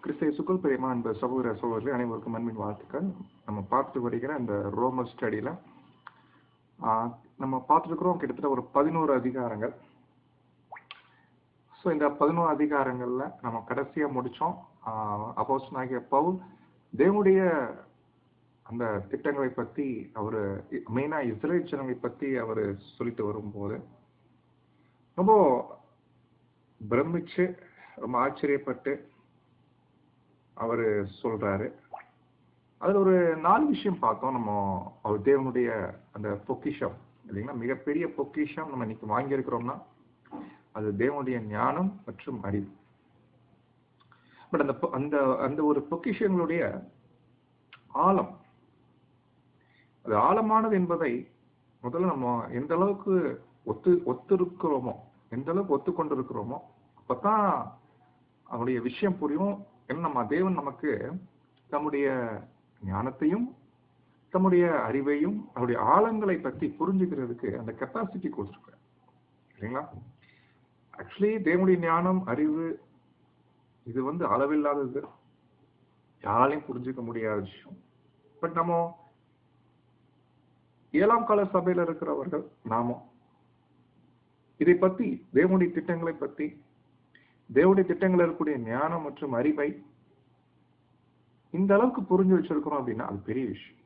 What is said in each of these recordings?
கிறிஸ்தேசுக்குள் பிரியமான அன்பு சகோதர சகோதரர்களே அனைவருக்கும் அன்பின் வாழ்த்துக்கள். நம்ம பார்த்துட்டு வருகிற இந்த ரோமர் ஸ்டடியில் நம்ம பார்த்துருக்குறோம் கிட்டத்தட்ட ஒரு 11 அதிகாரங்கள். ஸோ இந்த 11 அதிகாரங்களில் நம்ம கடைசியாக முடித்தோம். அப்போஸ்தலனாகிய பவுல் தேவனுடைய அந்த திட்டங்களை பற்றி அவர் மெயினாக இஸ்ரேல் ஜனங்களை பற்றி அவர் சொல்லிட்டு வரும்போது ரொம்ப பிரமிச்சு ரொம்ப ஆச்சரியப்பட்டு அவர் சொல்றாரு. அதுல ஒரு 4 விஷயம் பார்த்தோம். நம்ம அவர் தேவனுடைய அந்த பொக்கிஷம் இல்லைங்களா, மிகப்பெரிய பொக்கிஷம் நம்ம இன்னைக்கு வாங்கியிருக்கிறோம்னா அது தேவனுடைய ஞானம் மற்றும் அறிவு. பட் அந்த அந்த அந்த ஒரு பொக்கிஷங்களுடைய ஆழம், அது ஆழமானது என்பதை முதல்ல நம்ம எந்த அளவுக்கு ஒத்துருக்கிறோமோ, எந்த அளவுக்கு ஒத்துக்கொண்டிருக்கிறோமோ அப்பதான் அவருடைய விஷயம் புரியும். ஏன்னா நம்ம தேவன் நமக்கு தம்முடைய ஞானத்தையும் தம்முடைய அறிவையும் அவருடைய ஆழங்களை பற்றி புரிஞ்சுக்கிறதுக்கு அந்த கெப்பாசிட்டி கொடுத்துருக்காரு இல்லைங்களா. ஆக்சுவலி தேவனுடைய ஞானம் அறிவு இது அளவில்லாதது, யாராலையும் புரிஞ்சுக்க முடியாத விஷயம். பட் நம்ம 7ஆம் கால சபையில இருக்கிறவர்கள் நாமும் இதை பத்தி, தேவனுடைய திட்டங்களை பத்தி, தேவனுடைய திட்டங்கள் இருக்கக்கூடிய ஞானம் மற்றும் அறிவை இந்த அளவுக்கு புரிஞ்சு வச்சிருக்கிறோம் அப்படின்னா அது பெரிய விஷயம்.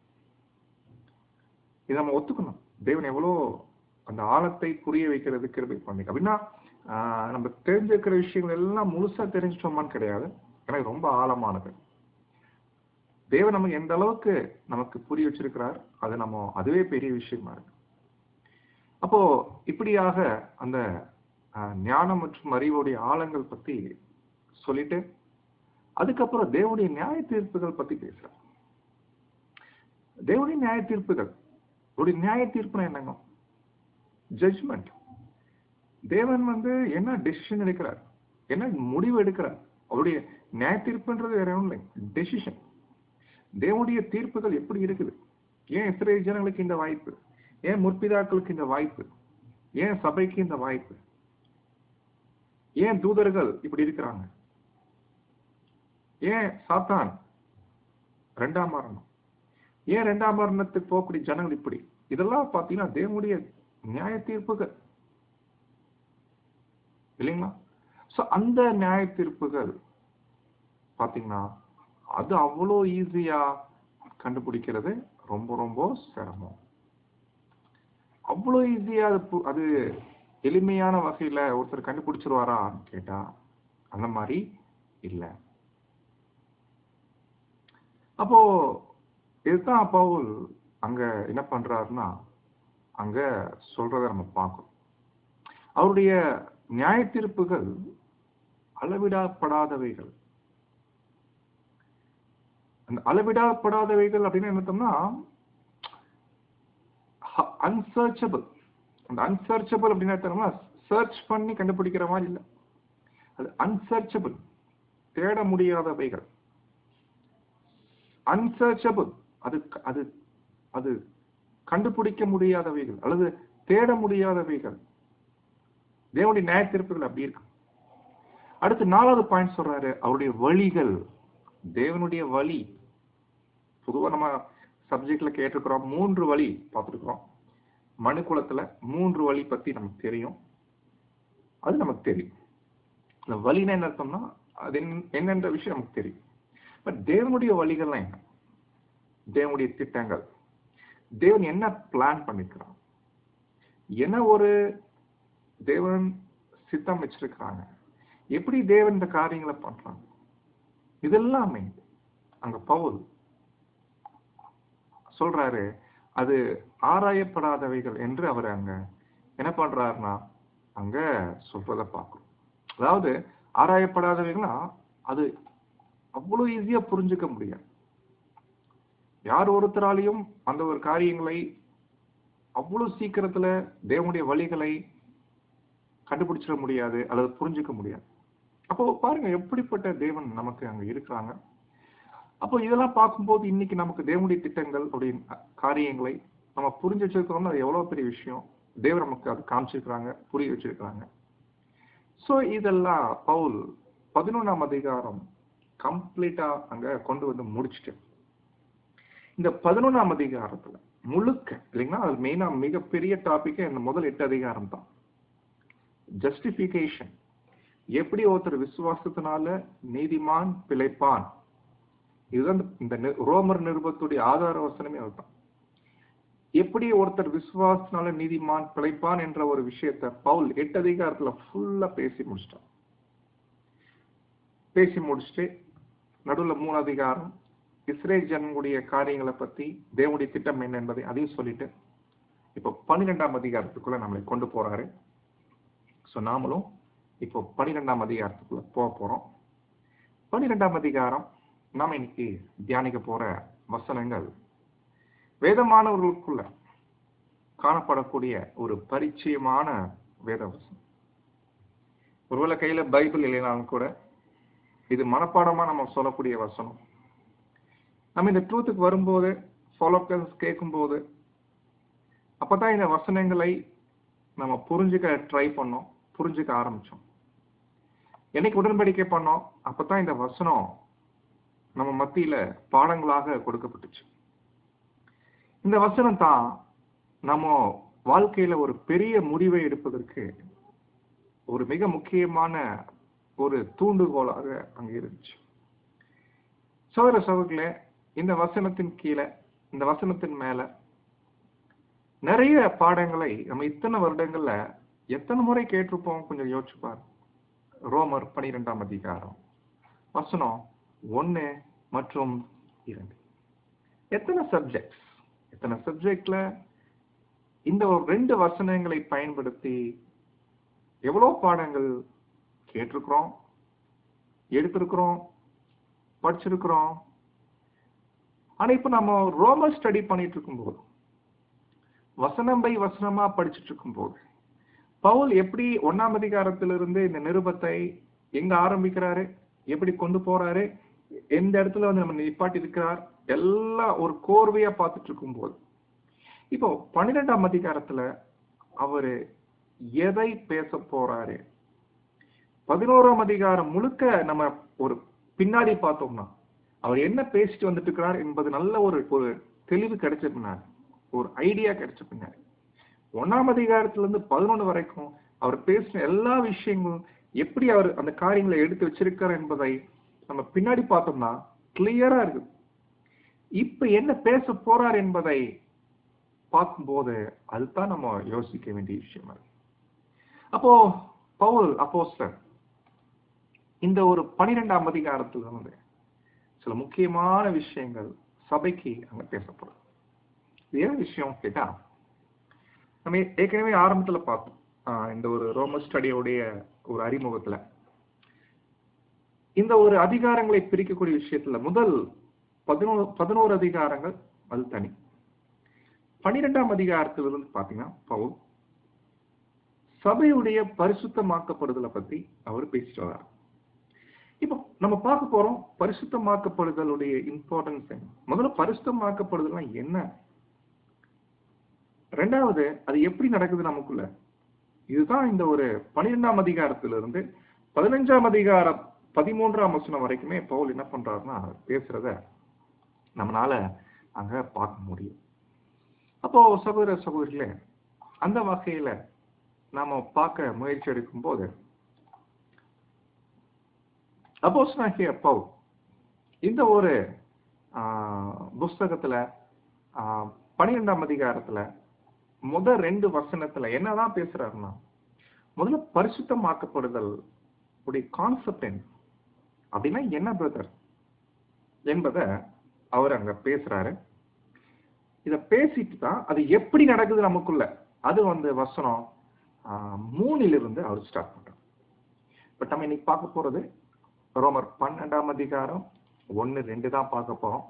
இதை நம்ம ஒத்துக்கணும். தேவன் எவ்வளோ அந்த ஆழத்தை புரிய வைக்கிறதுக்கு கிருபை பண்ணி அப்படின்னா நம்ம தெரிஞ்சிருக்கிற விஷயங்கள் எல்லாம் முழுசா தெரிஞ்சிட்டோமான்னு கிடையாது. எனக்கு ரொம்ப ஆழமானது. தேவன் நமக்கு எந்த அளவுக்கு நமக்கு புரிய வச்சிருக்கிறார் அது அதுவே பெரிய விஷயமா இருக்கு. அப்போ இப்படியாக அந்த ஞானம் மற்றும் அறிவுடைய ஆழங்கள் பத்தி சொல்லிட்டு அதுக்கப்புறம் தேவனுடைய நியாய தீர்ப்புகள் பத்தி பேசுறார். தேவனுடைய நியாய தீர்ப்புகள், நியாய தீர்ப்புனா என்னங்க? ஜட்ஜ்மெண்ட். தேவன் என்ன டிசிஷன் எடுக்கிறார், என்ன முடிவு எடுக்கிறார். அவருடைய நியாய தீர்ப்புன்றது வேற ஒன்றும் இல்லை, டெசிஷன். தேவனுடைய தீர்ப்புகள் எப்படி இருக்குது? ஏன் இஸ்ரேல் ஜனங்களுக்கு இந்த வாய்ப்பு? ஏன் முற்பிதாக்களுக்கு இந்த வாய்ப்பு? ஏன் சபைக்கு இந்த வாய்ப்பு? ஏன் தூதர்கள் இப்படி இருக்கிறாங்க? ஏன் சாத்தான் 2ஆம் மரணம்? ஏன் 2ஆம் மரணத்துக்கு போகக்கூடிய ஜனங்கள் இப்படி? இதெல்லாம் பாத்தீங்கன்னா தேவனுடைய நியாய தீர்ப்புகள் இல்லைங்களா. சோ அந்த நியாய தீர்ப்புகள் பாத்தீங்கன்னா அது அவ்வளோ ஈஸியா கண்டுபிடிக்கிறது ரொம்ப ரொம்ப சிரமம். அவ்வளோ ஈஸியா அது எளிமையான வகையில ஒருத்தர் கண்டுபிடிச்சிருவாரான்னு கேட்டா அந்த மாதிரி இல்லை. அப்போ இதுதான் பவுல் அங்க என்ன பண்றாருன்னா அங்க சொல்றத நம்ம பார்க்கணும். அவருடைய நியாய தீர்ப்புகள் அளவிடப்படாதவைகள். அந்த அளவிடப்படாதவைகள் அப்படின்னு என்னத்தோம்னா அன்சர்ச்சபிள். அந்த அன்சர்ச்சபிள் அப்படின்னு சர்ச் பண்ணி கண்டுபிடிக்கிற மாதிரி இல்லை, அது அன்சர்ச்சபிள், தேட முடியாதவைகள். அன்சர்ச்சபிள் அது அது அது கண்டுபிடிக்க முடியாதவைகள் அல்லது தேட முடியாதவைகள். தேவனுடைய நியாய தீர்ப்புகள் அப்படி இருக்கு. அடுத்து 4வது பாயிண்ட் சொல்றாரு, அவருடைய வழிகள். தேவனுடைய வழி பொதுவா நம்ம சப்ஜெக்ட்ல கேட்டிருக்கிறோம். 3 வழி பார்த்துருக்கிறோம். மனு குலத்துல 3 வழி பத்தி நமக்கு தெரியும். அது நமக்கு தெரியும். இந்த வழினா என்ன அர்த்தம்னா அது என்னென்ற விஷயம் நமக்கு தெரியும். பட் தேவனுடைய வழிகள்லாம் என்ன? தேவனுடைய திட்டங்கள், தேவன் என்ன பிளான் பண்ணிருக்கிறான், என்ன ஒரு தேவன் சித்தம் வச்சிருக்கிறாங்க, எப்படி தேவன் இந்த காரியங்களை பண்றாங்க, இதெல்லாமே அங்க பவுல் சொல்றாரு. அது ஆராயப்படாதவைகள் என்று அவர் அங்க என்ன பண்றாருன்னா அங்க சொல்றத பார்க்கணும். அதாவது ஆராயப்படாதவைகள்னா அது அவ்வளவு ஈஸியா புரிஞ்சுக்க முடியாது. யார் ஒருத்தராலையும் அந்த ஒரு காரியங்களை அவ்வளவு சீக்கிரத்துல தேவனுடைய வழிகளை கண்டுபிடிச்சிட முடியாது அல்லது புரிஞ்சுக்க முடியாது. அப்போ பாருங்க எப்படிப்பட்ட தேவன் நமக்கு அங்க இருக்கிறாங்க. அப்போ இதெல்லாம் பார்க்கும்போது இன்னைக்கு நமக்கு தேவனுடைய திட்டங்கள் உடைய காரியங்களை நம்ம புரிஞ்சு வச்சிருக்கிறோம்னா அது எவ்வளவு பெரிய விஷயம். தேவன் நமக்கு அது காமிச்சிருக்கிறாங்க, புரிய வச்சிருக்கிறாங்க. சோ இதெல்லாம் பவுல் 11ஆம் அதிகாரம் கம்ப்ளீட்டா அங்க கொண்டு வந்து முடிச்சுட்டு இந்த 11ஆம் அதிகாரத்துல முழுக்க இல்லைங்களா, அது மெயினா மிகப்பெரிய டாபிக் இந்த முதல் 8 அதிகாரம் தான். ஜஸ்டிபிகேஷன், எப்படி ஒருத்தர் விசுவாசத்தினால நீதிமான் பிழைப்பான். இதுதான் இந்த ரோமர் நிருபத்துடைய ஆதார வசனமே அதுதான். எப்படி ஒருத்தர் விசுவாசத்தினால நீதிமான் பிழைப்பான் என்ற ஒரு விஷயத்தை பவுல் 8 அதிகாரத்துல ஃபுல்லா பேசி முடிச்சிட்டான். பேசி முடிச்சுட்டு நடுவில் 3 அதிகாரம் இஸ்ரேல் ஜனங்களுடைய காரியங்களை பத்தி தேவனுடைய திட்டம் என்ன என்பதை அதையும் சொல்லிட்டு இப்போ 12ஆம் அதிகாரத்துக்குள்ள நம்மளை கொண்டு போறாரு. ஸோ நாமளும் இப்போ 12ஆம் அதிகாரத்துக்குள்ள போக போறோம். 12ஆம் அதிகாரம் நாம இன்னைக்கு தியானிக்க போற வசனங்கள் வேதமானவர்களுக்குள்ள காணப்படக்கூடிய ஒரு பரிச்சயமான வேத வசனம். ஒருவேளை கையில பைபிள் இல்லைனாலும் கூட இது மனப்பாடமா நம்ம சொல்லக்கூடிய வசனம். நம்ம இந்த ட்ரூத்துக்கு வரும்போது ஃபாலோவர்ஸ் கேட்கும்போது அப்பதான் இந்த வசனங்களை நம்ம புரிஞ்சுக்க ட்ரை பண்ணோம், புரிஞ்சுக்க ஆரம்பிச்சோம். என்னைக்கு உடன்படிக்கை பண்ணோம் அப்பதான் இந்த வசனம் நம்ம மத்தியில பாடங்களாக கொடுக்கப்பட்டுச்சு. இந்த வசனம் தான் நம்ம வாழ்க்கையில ஒரு பெரிய முடிவை எடுப்பதற்கு ஒரு மிக முக்கியமான ஒரு தூண்டுகோலாக அங்க இருந்துச்சு. சகோதர சகோதரிகளே, இந்த வசனத்தின் கீழே, இந்த வசனத்தின் மேல நிறைய பாடங்களை நம்ம இத்தனை வருடங்கள்ல எத்தனை முறை கேட்டிருப்போம் கொஞ்சம் யோசிச்சு பாருங்க. ரோமர் 12ஆம் அதிகாரம் வசனம் 1 மற்றும் 2. எத்தனை சப்ஜெக்ட்ல இந்த ஒரு 2 வசனங்களை பயன்படுத்தி எவ்வளவு பாடங்கள் கேட்டிருக்கிறோம், எடுத்திருக்கிறோம், படிச்சிருக்கிறோம். ஆனா இப்ப நம்ம ரோமர் ஸ்டடி பண்ணிட்டு இருக்கும்போது, வசனம் பை வசனமா படிச்சுட்டு இருக்கும்போது, பவுல் எப்படி 1ஆம் அதிகாரத்திலிருந்து இந்த நிருபத்தை எங்க ஆரம்பிக்கிறாரு, எப்படி கொண்டு போறாரு, எந்த இடத்துல வந்து நம்ம நிப்பாட்டி இருக்கிறார், எல்லாம் ஒரு கோர்வையா பார்த்துட்டு இருக்கும்போது, இப்போ 12ஆம் அதிகாரத்துல அவரு எதை பேச போறாரு, 11ஆம் அதிகாரம் முழுக்க நம்ம ஒரு பின்னாடி பார்த்தோம்னா அவர் என்ன பேசிட்டு வந்துட்டு இருக்கிறார் என்பது நல்ல ஒரு தெளிவு கிடைச்ச பின்னாடி, ஒரு ஐடியா கிடைச்ச பின்னாடி, 1ஆம் அதிகாரத்துல இருந்து 11 வரைக்கும் அவர் பேசின எல்லா விஷயங்களும் எப்படி அவர் அந்த காரியங்களை எடுத்து வச்சிருக்கார் என்பதை நம்ம பின்னாடி பார்த்தோம்னா கிளியரா இருக்கு. இப்ப என்ன பேச போறார் என்பதை பார்க்கும்போது அதுதான் நம்ம யோசிக்க வேண்டிய விஷயமா இருக்கு. அப்போ பவுல் அப்போஸ்தலர் இந்த ஒரு 12ஆம் அதிகாரத்துல இருந்து சில முக்கியமான விஷயங்கள் சபைக்கு அங்க பேசப்படும். என்ன விஷயம் கேட்டா, நம்ம ஏற்கனவே ஆரம்பத்துல பார்த்தோம் இந்த ஒரு ரோமர் ஸ்டடியோடைய ஒரு அறிமுகத்துல இந்த ஒரு அதிகாரங்களை பிரிக்கக்கூடிய விஷயத்துல முதல் 11 அதிகாரங்கள் அது தனி. 12ஆம் அதிகாரத்திலிருந்து பாத்தீங்கன்னா பவுல் சபையுடைய பரிசுத்தமாக்கப்படுதலை பத்தி அவர் பேசிட்டு வர்றார். இப்போ நம்ம பார்க்க போறோம் பரிசுத்தமாக்கப்படுதலுடைய இம்பார்ட்டன்ஸ் என்ன. முதல்ல பரிசுத்தமாக்கப்படுதல் என்ன, ரெண்டாவது அது எப்படி நடக்குது நமக்குள்ள. இதுதான் இந்த ஒரு 12ஆம் அதிகாரத்திலிருந்து 15ஆம் அதிகாரம் 13ஆம் வசனம் வரைக்குமே பவுல் என்ன பண்றாருன்னா பேசுறத நம்மளால அங்க பார்க்க முடியும். அப்போ சகோதர சகோதரிகளே, அந்த வகையில நாம பார்க்க முயற்சி எடுக்கும் போது அப்போஸ்தலனாகிய பவுல் இந்த ஒரு புஸ்தகத்துல 12ஆம் அதிகாரத்துல முதல் 2 வசனத்துல என்னதான் பேசுறாருன்னா, முதல்ல பரிசுத்தமாக்கப்படுதல் உடைய கான்செப்ட் என்ன அப்படின்னா என்ன பிரதர் என்பதை அவர் அங்க பேசுறாரு. இத பேசிட்டு தான் அது எப்படி நடக்குது நமக்குள்ள, அது வந்து வசனம் 3 அவர் ஸ்டார்ட் பண்றார். பட் நம்ம இன்னைக்கு பார்க்க போறது ரோமர் 12ஆம் அதிகாரம் 1-2 தான் பார்க்க போறோம்.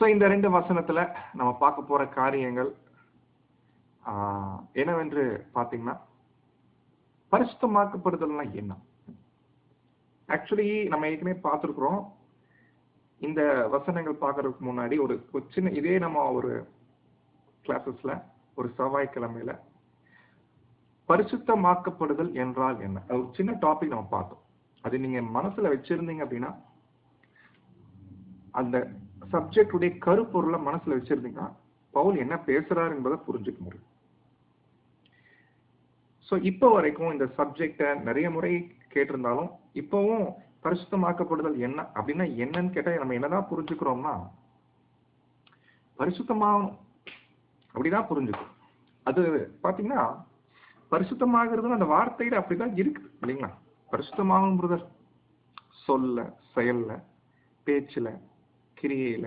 சோ இந்த 2 வசனத்துல நம்ம பார்க்க போற காரியங்கள் என்னவென்று பாத்தீங்கன்னா, பரிசுத்தமாக்கப்படுதல்னா என்ன. ஆக்சுவலி நம்ம ஏற்கனவே பார்த்திருக்கிறோம். இந்த வசனங்கள் பார்க்கறதுக்கு முன்னாடி ஒரு சின்ன இதே நம்ம ஒரு கிளாஸஸ்ல ஒரு செவ்வாய்க்கிழமையில பரிசுத்தமாக்கப்படுதல் என்றால் என்ன ஒரு சின்ன டாபிக் நம்ம பார்த்தோம். அது நீங்க மனசுல வச்சிருந்தீங்க அப்படின்னா, அந்த சப்ஜெக்ட் உடைய கருப்பொருளை மனசுல வச்சிருந்தீங்கன்னா பவுல் என்ன பேசுறாரு என்பதை புரிஞ்சுக்க முடியும். சோ இப்ப வரைக்கும் இந்த சப்ஜெக்ட நிறைய முறை கேட்டிருந்தாலும் இப்பவும் பரிசுத்தமாக்கப்படுதல் என்ன அப்படின்னா என்னன்னு கேட்டா நம்ம என்னதான் புரிஞ்சுக்கிறோம்னா, பரிசுத்தமாகணும் அப்படிதான் புரிஞ்சுக்கும். அது பாத்தீங்கன்னா பரிசுத்தமாகிறது அந்த வார்த்தையில அப்படிதான் இருக்கு இல்லைங்களா? பரிசுத்தமாகணும் பிரதர், சொல்ல, செயல்ல, பேச்சுல, கிரியையில,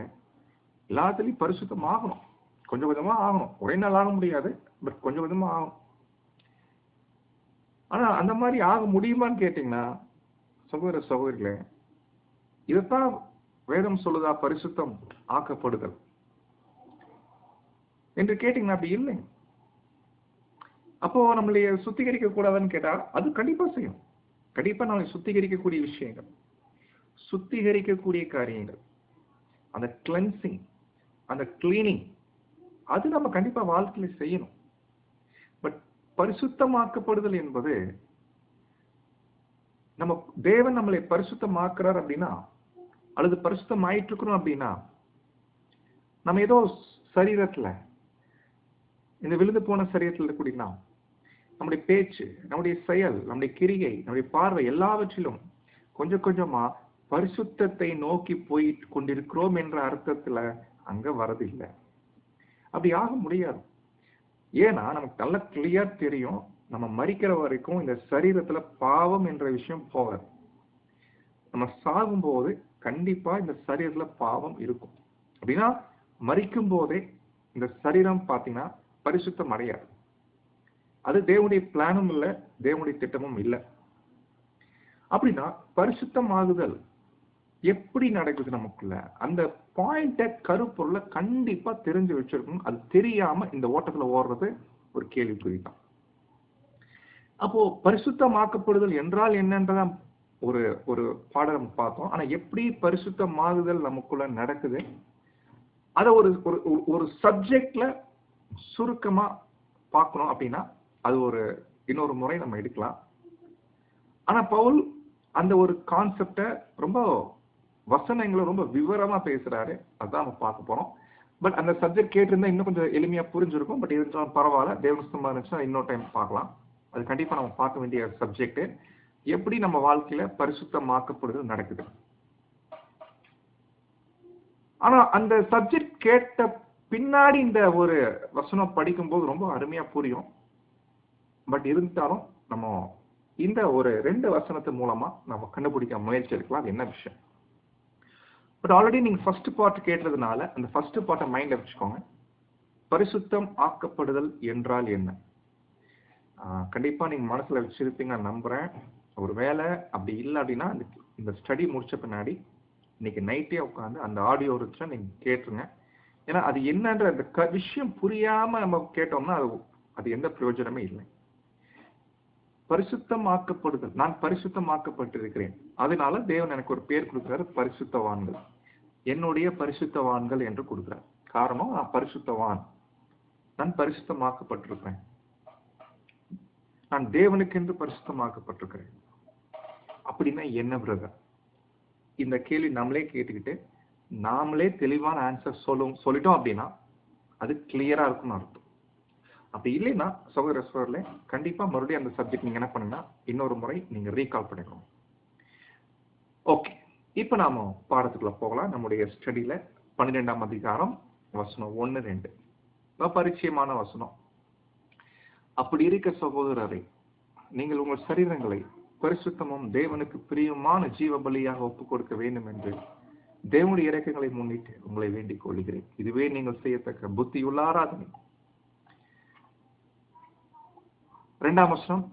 எல்லாத்துலயும் பரிசுத்தமாகணும். கொஞ்சம் கொஞ்சமா ஆகணும். ஒரே நாள் ஆக முடியாது, பட் கொஞ்சம் கொஞ்சமா ஆகும். ஆனா அந்த மாதிரி ஆக முடியுமான்னு கேட்டீங்கன்னா, சகோதர சகோதரிகளே, இதைத்தான் வேதம் சொல்லுதா பரிசுத்தம் ஆக்கப்படுதல் என்று கேட்டீங்கன்னா அப்படி இல்லை. அப்போ நம்மளைய சுத்திகரிக்க கூடாதுன்னு கேட்டா அது கண்டிப்பா செய்யும். கண்டிப்பா நம்மளை சுத்திகரிக்கக்கூடிய விஷயங்கள், சுத்திகரிக்கக்கூடிய காரியங்கள், அந்த கிளென்சிங், அந்த கிளீனிங், அது நம்ம கண்டிப்பா வாழ்க்கையில செய்யணும். பட் பரிசுத்தமாக்கப்படுதல் என்பது, நம்ம தேவன் நம்மளை பரிசுத்தமாக்குறார் அப்படின்னா, அல்லது பரிசுத்தம் ஆயிட்டு இருக்கிறோம் அப்படின்னா, நம்ம ஏதோ சரீரத்துல, இந்த விழுந்து போன சரீரத்தில் இருக்கக்கூடிய நம்முடைய பேச்சு, நம்முடைய செயல், நம்முடைய கிரியை, நம்முடைய பார்வை எல்லாவற்றிலும் கொஞ்சம் கொஞ்சமா பரிசுத்தத்தை நோக்கி போய் கொண்டிருக்கிறோம் என்ற அர்த்தத்துல அங்க வரதில்லை. அப்படி ஆக முடியாது. ஏன்னா நமக்கு நல்ல கிளியர் தெரியும், நம்ம மரிக்கிற வரைக்கும் இந்த சரீரத்துல பாவம் என்ற விஷயம் போகாது. நம்ம சாகும் போது கண்டிப்பா இந்த சரீரத்துல பாவம் இருக்கும். அப்படின்னா மரிக்கும் போதே இந்த சரீரம் பாத்தீங்கன்னா பரிசுத்தம் அடையாது. அது தேவனுடைய பிளானும் இல்லை, தேவனுடைய திட்டமும் இல்லை. அப்படின்னா பரிசுத்தம் ஆகுதல் எப்படி நடக்குது நமக்குள்ள, அந்த பாயிண்ட கருப்பொருளை கண்டிப்பா தெரிஞ்சு வச்சிருக்கணும். அது தெரியாம இந்த ஓட்டத்துல ஓடுறது ஒரு கேள்விக்குறி தான். அப்போ பரிசுத்தமாக்கப்படுதல் என்றால் என்னன்றதான் ஒரு ஒரு பாடம் பார்த்தோம். ஆனா எப்படி பரிசுத்தமாகுதல் நமக்குள்ள நடக்குது, அத ஒரு ஒரு சப்ஜெக்ட்ல சுருக்கமா பார்க்கணும் அப்படின்னா அது ஒரு இன்னொரு முறை நம்ம எடுக்கலாம். ஆனா பவுல் அந்த ஒரு கான்செப்ட ரொம்ப வசனங்களை ரொம்ப விவரமா பேசுறாரு. அதான் நம்ம பார்க்க போறோம். பட் அந்த சப்ஜெக்ட் கேட்டிருந்தா இன்னும் கொஞ்சம் எளிமையா புரிஞ்சிருக்கும். பட் இருந்தாலும் பரவாயில்ல, தேவன் சும்மா இருந்துச்சுன்னா இன்னொரு டைம் பார்க்கலாம். அது கண்டிப்பா நம்ம பார்க்க வேண்டிய சப்ஜெக்ட், எப்படி நம்ம வாழ்க்கையில பரிசுத்தமாக்கப்படுதல் நடக்குது. ஆனா அந்த சப்ஜெக்ட் கேட்ட பின்னாடி இந்த ஒரு வசனம் படிக்கும்போது ரொம்ப அருமையா புரியும். பட் இருந்தாலும் நம்ம இந்த ஒரு 2 வசனத்து மூலமா நம்ம கண்டுபிடிக்க முயற்சி எடுக்கலாம் அது என்ன விஷயம். பட் ஆல்ரெடி நீங்க ஃபர்ஸ்ட் பார்ட் கேட்டதுனால அந்த ஃபர்ஸ்ட் பார்ட்டை மைண்ட்ல வச்சுக்கோங்க. பரிசுத்தம் ஆக்கப்படுதல் என்றால் என்ன? கண்டிப்பா நீங்க மனசுல வச்சிருப்பீங்க நான் நம்புறேன். ஒருவேளை அப்படி இல்லை அப்படின்னா இந்த ஸ்டடி முடிச்ச பின்னாடி இன்னைக்கு நைட்டே உட்காந்து அந்த ஆடியோ இருந்துச்சுன்னா நீங்க கேட்டுருங்க. ஏன்னா அது என்னன்ற அந்த விஷயம் புரியாம நம்ம கேட்டோம்னா அது எந்த பிரயோஜனமே இல்லை. பரிசுத்தமாக்கப்படுதல், நான் பரிசுத்தமாக்கப்பட்டிருக்கிறேன், அதனால தேவன் எனக்கு ஒரு பேர் கொடுக்கிறாரு, பரிசுத்தவான்கள். என்னுடைய பரிசுத்தவான்கள் என்று கொடுக்கிறார். காரணம் நான் பரிசுத்தவான், நான் பரிசுத்தமாக்கப்பட்டிருக்கிறேன், நான் தேவனுக்கென்று பரிசுத்தமாக்கப்பட்டிருக்கிறேன். அப்படின்னா என்ன பிரதர்? இந்த கேள்வி நம்மளே கேட்டுக்கிட்டு நாமளே தெளிவான ஆன்சர் சொல்லிட்டோம் அப்படின்னா அது கிளியரா இருக்கும்னு அர்த்தம். அப்படி இல்லைன்னா சகோதர சகோதரர்களே, கண்டிப்பா மறுபடியும் அந்த சப்ஜெக்ட் நீங்க என்ன பண்ணுங்க, இன்னொரு முறை நீங்க ரீகால் பண்ணிக்கணும். ஓகே, இப்ப நாம பாடத்துக்குள்ள போகலாம். நம்முடைய ஸ்டடியில 12ஆம் அதிகாரம் வசனம் 1-2 பரிச்சயமான வசனம். அப்படி இருக்க சகோதரரை, நீங்கள் உங்கள் சரீரங்களை பரிசுத்தமும் தேவனுக்கு பிரியமான ஜீவ பலியாக ஒப்புக் கொடுக்க வேண்டும் என்று தேவனுடைய இரக்கங்களை முன்னிட்டு உங்களை வேண்டிக் கொள்கிறேன். இதுவே நீங்கள் செய்யத்தக்க புத்தியுள்ள ஆராதனை. 2ஆம் வசனம்,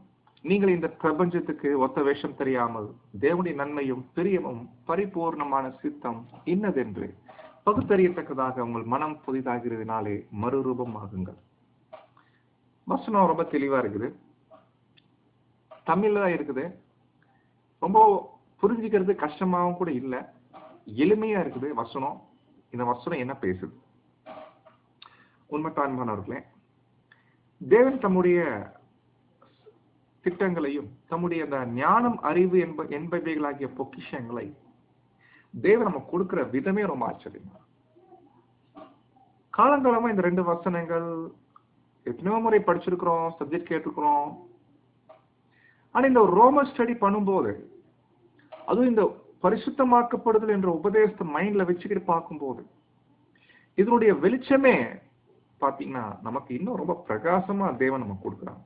நீங்கள் இந்த பிரபஞ்சத்துக்கு ஒத்த வேஷம் தெரியாமல் தேவனுடைய நன்மையும் பிரியமும் பரிபூர்ணமான சித்தம் இன்னதென்று பகுத்தறியத்தக்கதாக உங்கள் மனம் புதிதாகிறதுனாலே மறுரூபம் ஆகுங்கள். வசனம் ரொம்ப தெளிவா இருக்குது, தமிழ்ல தான் இருக்குது. ரொம்ப புரிஞ்சுக்கிறது கஷ்டமாகவும் கூட இல்லை, எளிமையா இருக்குது வசனம். இந்த வசனம் என்ன பேசுது? உண்மைத்தான்மானவர்களே, தேவன் தம்முடைய திட்டங்களையும் தம்முடைய அந்த ஞானம் அறிவு என்பவைகளாகிய பொக்கிஷங்களை தேவன் நம்ம கொடுக்கிற விதமே ரொம்ப ஆச்சரியமா. காலங்காலமா இந்த 2 வசனங்கள் எத்தனையோ முறை படிச்சிருக்கிறோம், சப்ஜெக்ட் கேட்டிருக்கிறோம். ஆனா இந்த ரோமர் ஸ்டடி பண்ணும்போது, அதுவும் இந்த பரிசுத்தமாக்கப்படுதல் என்ற உபதேசத்தை மைண்ட்ல வச்சுக்கிட்டு பார்க்கும்போது, இதனுடைய வெளிச்சமே பாத்தீங்கன்னா நமக்கு இன்னும் ரொம்ப பிரகாசமா தேவன் நமக்கு கொடுக்குறாங்க.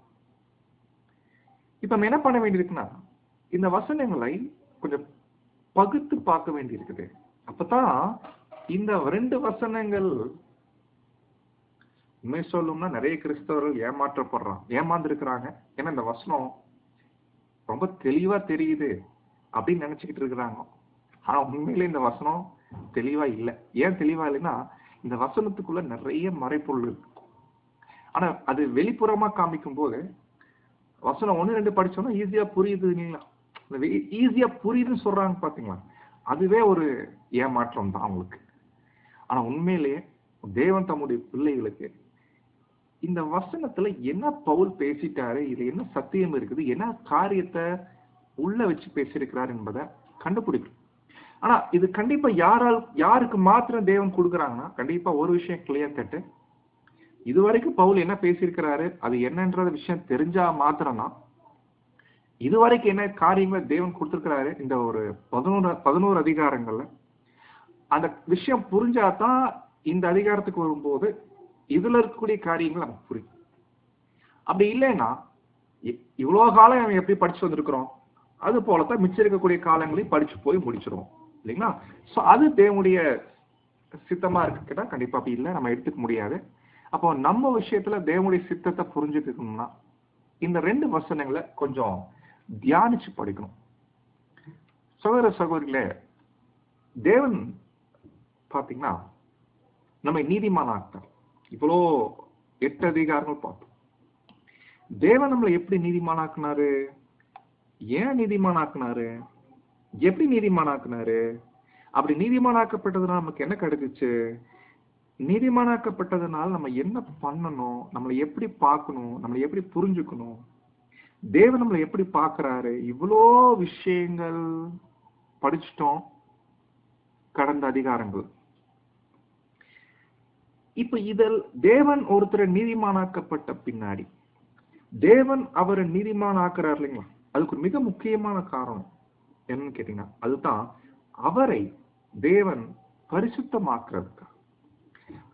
இப்ப நம்ம என்ன பண்ண வேண்டியிருக்குன்னா, இந்த வசனங்களை கொஞ்சம் பகுத்து பார்க்க வேண்டி இருக்குது. அப்பதான் இந்த 2 வசனங்கள் உண்மை சொல்லணும்னா நிறைய கிறிஸ்தவர்கள் ஏமாந்துருக்கிறாங்க. ஏன்னா இந்த வசனம் ரொம்ப தெளிவா தெரியுது அப்படின்னு நினைச்சுக்கிட்டு இருக்கிறாங்க. ஆனா உண்மையிலே இந்த வசனம் தெளிவா இல்லை. ஏன் தெளிவா இல்லைன்னா, இந்த வசனத்துக்குள்ள நிறைய மறைப்பொருள் இருக்கு. ஆனா அது வெளிப்புறமா காமிக்கும் போது வசனம் 1, 2 படிச்சோம்னா ஈஸியா புரியுது இல்லைங்களா? ஈஸியா புரியுதுன்னு சொல்றாங்க பாத்தீங்களா? அதுவே ஒரு ஏமாற்றம் தான் அவங்களுக்கு. ஆனா உண்மையிலேயே தேவன் தம்முடைய பிள்ளைகளுக்கு இந்த வசனத்துல என்ன பவுல் பேசிட்டாரு, இது என்ன சத்தியம் இருக்குது, என்ன காரியத்தை உள்ள வச்சு பேசியிருக்கிறார் என்பதை கண்டுபிடிக்கும். ஆனா இது கண்டிப்பா யாருக்கு மாத்திரம் தேவன் கொடுக்குறாங்கன்னா, கண்டிப்பா ஒரு விஷயம் கிளியர் கட்டு. இதுவரைக்கும் பவுல் என்ன பேசியிருக்கிறாரு, அது என்னன்ற விஷயம் தெரிஞ்சா மாத்திரம்தான், இதுவரைக்கும் என்ன காரியங்களை தேவன் கொடுத்திருக்கிறாரு இந்த ஒரு 11 அதிகாரங்கள்ல, அந்த விஷயம் புரிஞ்சாதான் இந்த அதிகாரத்துக்கு வரும்போது இதுல இருக்கக்கூடிய காரியங்கள் நமக்கு புரியும். அப்படி இல்லைன்னா இவ்வளவு காலம் நம்ம எப்படி படிச்சு வந்திருக்கிறோம், அது போலத்தான் மிச்சம் இருக்கக்கூடிய காலங்களையும் படிச்சு போய் முடிச்சிருவோம் இல்லைங்களா? சோ அது தேவனுடைய சித்தமா இருக்குன்னா கண்டிப்பா அப்படி இல்லை, நம்ம எடுத்துக்க முடியாது. அப்போ நம்ம விஷயத்துல தேவனுடைய சித்தத்தை புரிஞ்சுக்கணும்னா இந்த 2 வசனங்களை கொஞ்சம் தியானிச்சு படிக்கணும். சகோதர சகோதரிகளே, தேவன் பாத்தீங்கன்னா நம்ம நீதிமானாக்கிறார். இவ்வளோ 8 அதிகாரங்கள் பார்த்தோம். தேவன் நம்மளை எப்படி நீதிமானாக்குனாரு, ஏன் நீதிமானாக்குனாரு, எப்படி நீதிமானாக்குனாரு, அப்படி நீதிமானாக்கப்பட்டதுனால நமக்கு என்ன கிடைச்சிச்சு, நீதிமானாக்கப்பட்டதுனால நம்ம என்ன பண்ணணும், நம்மளை எப்படி பார்க்கணும், நம்மளை எப்படி புரிஞ்சுக்கணும், தேவன் நம்மளை எப்படி பார்க்கிறாரு, இவ்வளோ விஷயங்கள் படிச்சுட்டோம் கடந்த அதிகாரங்கள். இப்ப இதில் தேவன் ஒருத்தரை நீதிமானாக்கப்பட்ட பின்னாடி தேவன் அவரை நீதிமானாக்குறார் இல்லைங்களா? அதுக்கு ஒரு மிக முக்கியமான காரணம் என்னன்னு கேட்டீங்கன்னா, அதுதான் அவரை தேவன் பரிசுத்தமாக்குறதுக்காக.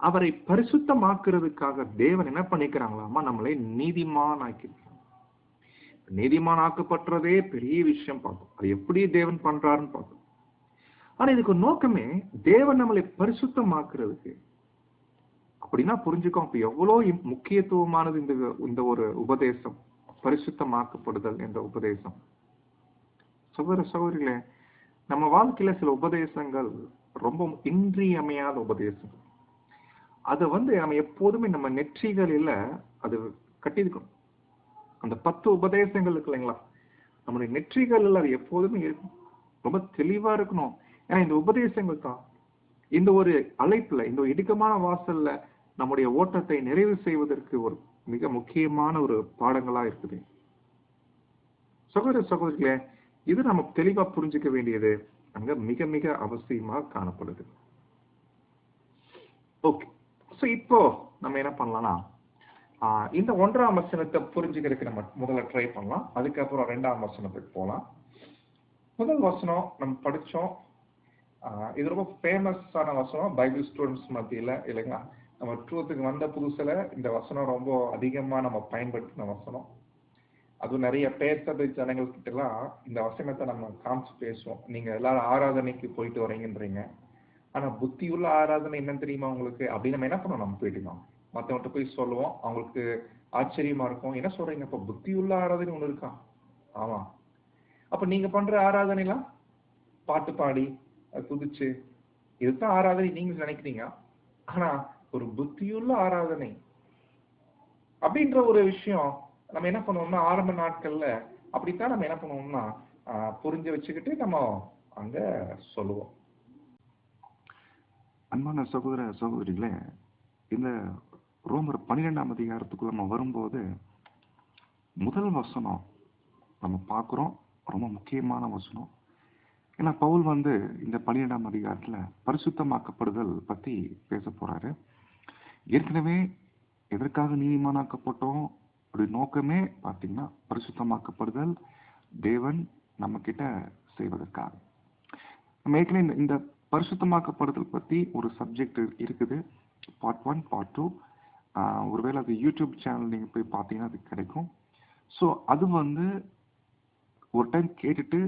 அவரை பரிசுத்தமாக்குறதுக்காக தேவன் என்ன பண்ணிக்கிறாங்களாமா, நம்மளை நீதிமான் ஆக்கிருக்காங்க. நீதிமான் ஆக்கப்பட்டதே பெரிய விஷயம் பார்த்தோம். அது எப்படி தேவன் பண்றாருன்னு பார்த்தோம். ஆனா இதுக்கு நோக்கமே தேவன் நம்மளை பரிசுத்தமாக்குறதுக்கு. அப்படின்னா புரிஞ்சுக்கோம், இப்ப எவ்வளவு முக்கியத்துவமானது இந்த ஒரு உபதேசம், பரிசுத்தமாக்கப்படுதல் என்ற உபதேசம். சகோதர சகோதரிகளே, நம்ம வாழ்க்கையில சில உபதேசங்கள் ரொம்ப இன்றியமையாத உபதேசம். அதை நம்ம எப்போதுமே நம்ம நெற்றிகளில அது கட்டியிருக்கணும். அந்த 10 உபதேசங்கள் இருக்கு இல்லைங்களா, நம்மளுடைய நெற்றிகளில் அது எப்போதுமே இருக்கும், ரொம்ப தெளிவா இருக்கணும். ஏன்னா இந்த உபதேசங்கள் தான் இந்த ஒரு அழைப்புல, இந்த இடுக்கமான வாசல்ல நம்முடைய ஓட்டத்தை நிறைவு செய்வதற்கு ஒரு மிக முக்கியமான ஒரு பாடங்களா இருக்குது. சகோதர சகோதரிகளே, இது நம்ம தெளிவா புரிஞ்சுக்க வேண்டியது அங்க மிக மிக அவசியமா காணப்படுது. ஓகே, சோ இப்போ நம்ம என்ன பண்ணலாம்னா, இந்த 1ஆம் வசனத்தை புரிஞ்சுக்கிறதுக்கு நம்ம முதல்ல ட்ரை பண்ணலாம். அதுக்கப்புறம் 2ஆம் வசனத்துக்கு போகலாம். முதல் வசனம் நம்ம படிச்சோம். இது ரொம்ப ஃபேமஸான வசனம் பைபிள் ஸ்டூடெண்ட்ஸ் மத்தியில இல்லைங்களா? நம்ம ட்ரூத்துக்கு வந்த புதுசுல இந்த வசனம் ரொம்ப அதிகமா நம்ம பயன்படுத்தின வசனம். அதுவும் நிறைய பேச ஜனங்கள் கிட்ட எல்லாம் இந்த வசனத்தை நம்ம காமிச்சு பேசுவோம். நீங்க எல்லாரும் ஆராதனைக்கு போயிட்டு வரீங்கன்றீங்க, ஆனா புத்தியுள்ள ஆராதனை என்னன்னு தெரியுமா உங்களுக்கு அப்படின்னு நம்ம என்ன பண்ணோம், நம்ம போயிட்டுலாம் மற்றவங்கிட்ட போய் சொல்லுவோம். அவங்களுக்கு ஆச்சரியமா இருக்கும், என்ன சொல்றீங்க, இப்ப புத்தியுள்ள ஆராதனை ஒண்ணு இருக்கா? ஆமா. அப்ப நீங்க பண்ற ஆராதனை எல்லாம் பாட்டு பாடி துதிச்சு இதுதான் ஆராதனை நீங்க நினைக்கிறீங்க. ஆனா ஒரு புத்தியுள்ள ஆராதனை அப்படின்ற ஒரு விஷயம் நம்ம என்ன பண்ணுவோம்னா, ஆரம்ப நாட்கள்ல அப்படித்தான் நம்ம என்ன பண்ணுவோம்னா புரிஞ்சு வச்சுக்கிட்டு நம்ம அங்க சொல்லுவோம். அன்பான சகோதர சகோதரிகளே, இந்த ரோமர் 12ஆம் அதிகாரத்துக்குள்ள நம்ம வரும்போது முதல் வசனம் நம்ம பார்க்குறோம். ரொம்ப முக்கியமான வசனம். ஏன்னா பவுல் இந்த 12ஆம் அதிகாரத்துல பரிசுத்தமாக்கப்படுதல் பத்தி பேச போறாரு. ஏற்கனவே எதற்காக நீதிமானாக்கப்பட்டோம் அப்படி நோக்கமே பார்த்தீங்கன்னா பரிசுத்தமாக்கப்படுதல் தேவன் நம்ம கிட்ட செய்வதற்காக. நம்ம ஏற்கனவே இந்த பரிசுத்தமாக்கப்படுதல் பத்தி ஒரு சப்ஜெக்ட் இருக்குது, பார்ட் 1 பார்ட் 2. ஒருவேளை அது யூடியூப் சேனல் நீங்க போய் பார்த்தீங்கன்னா அது கிடைக்கும். ஸோ அது ஒரு டைம் கேட்டுட்டு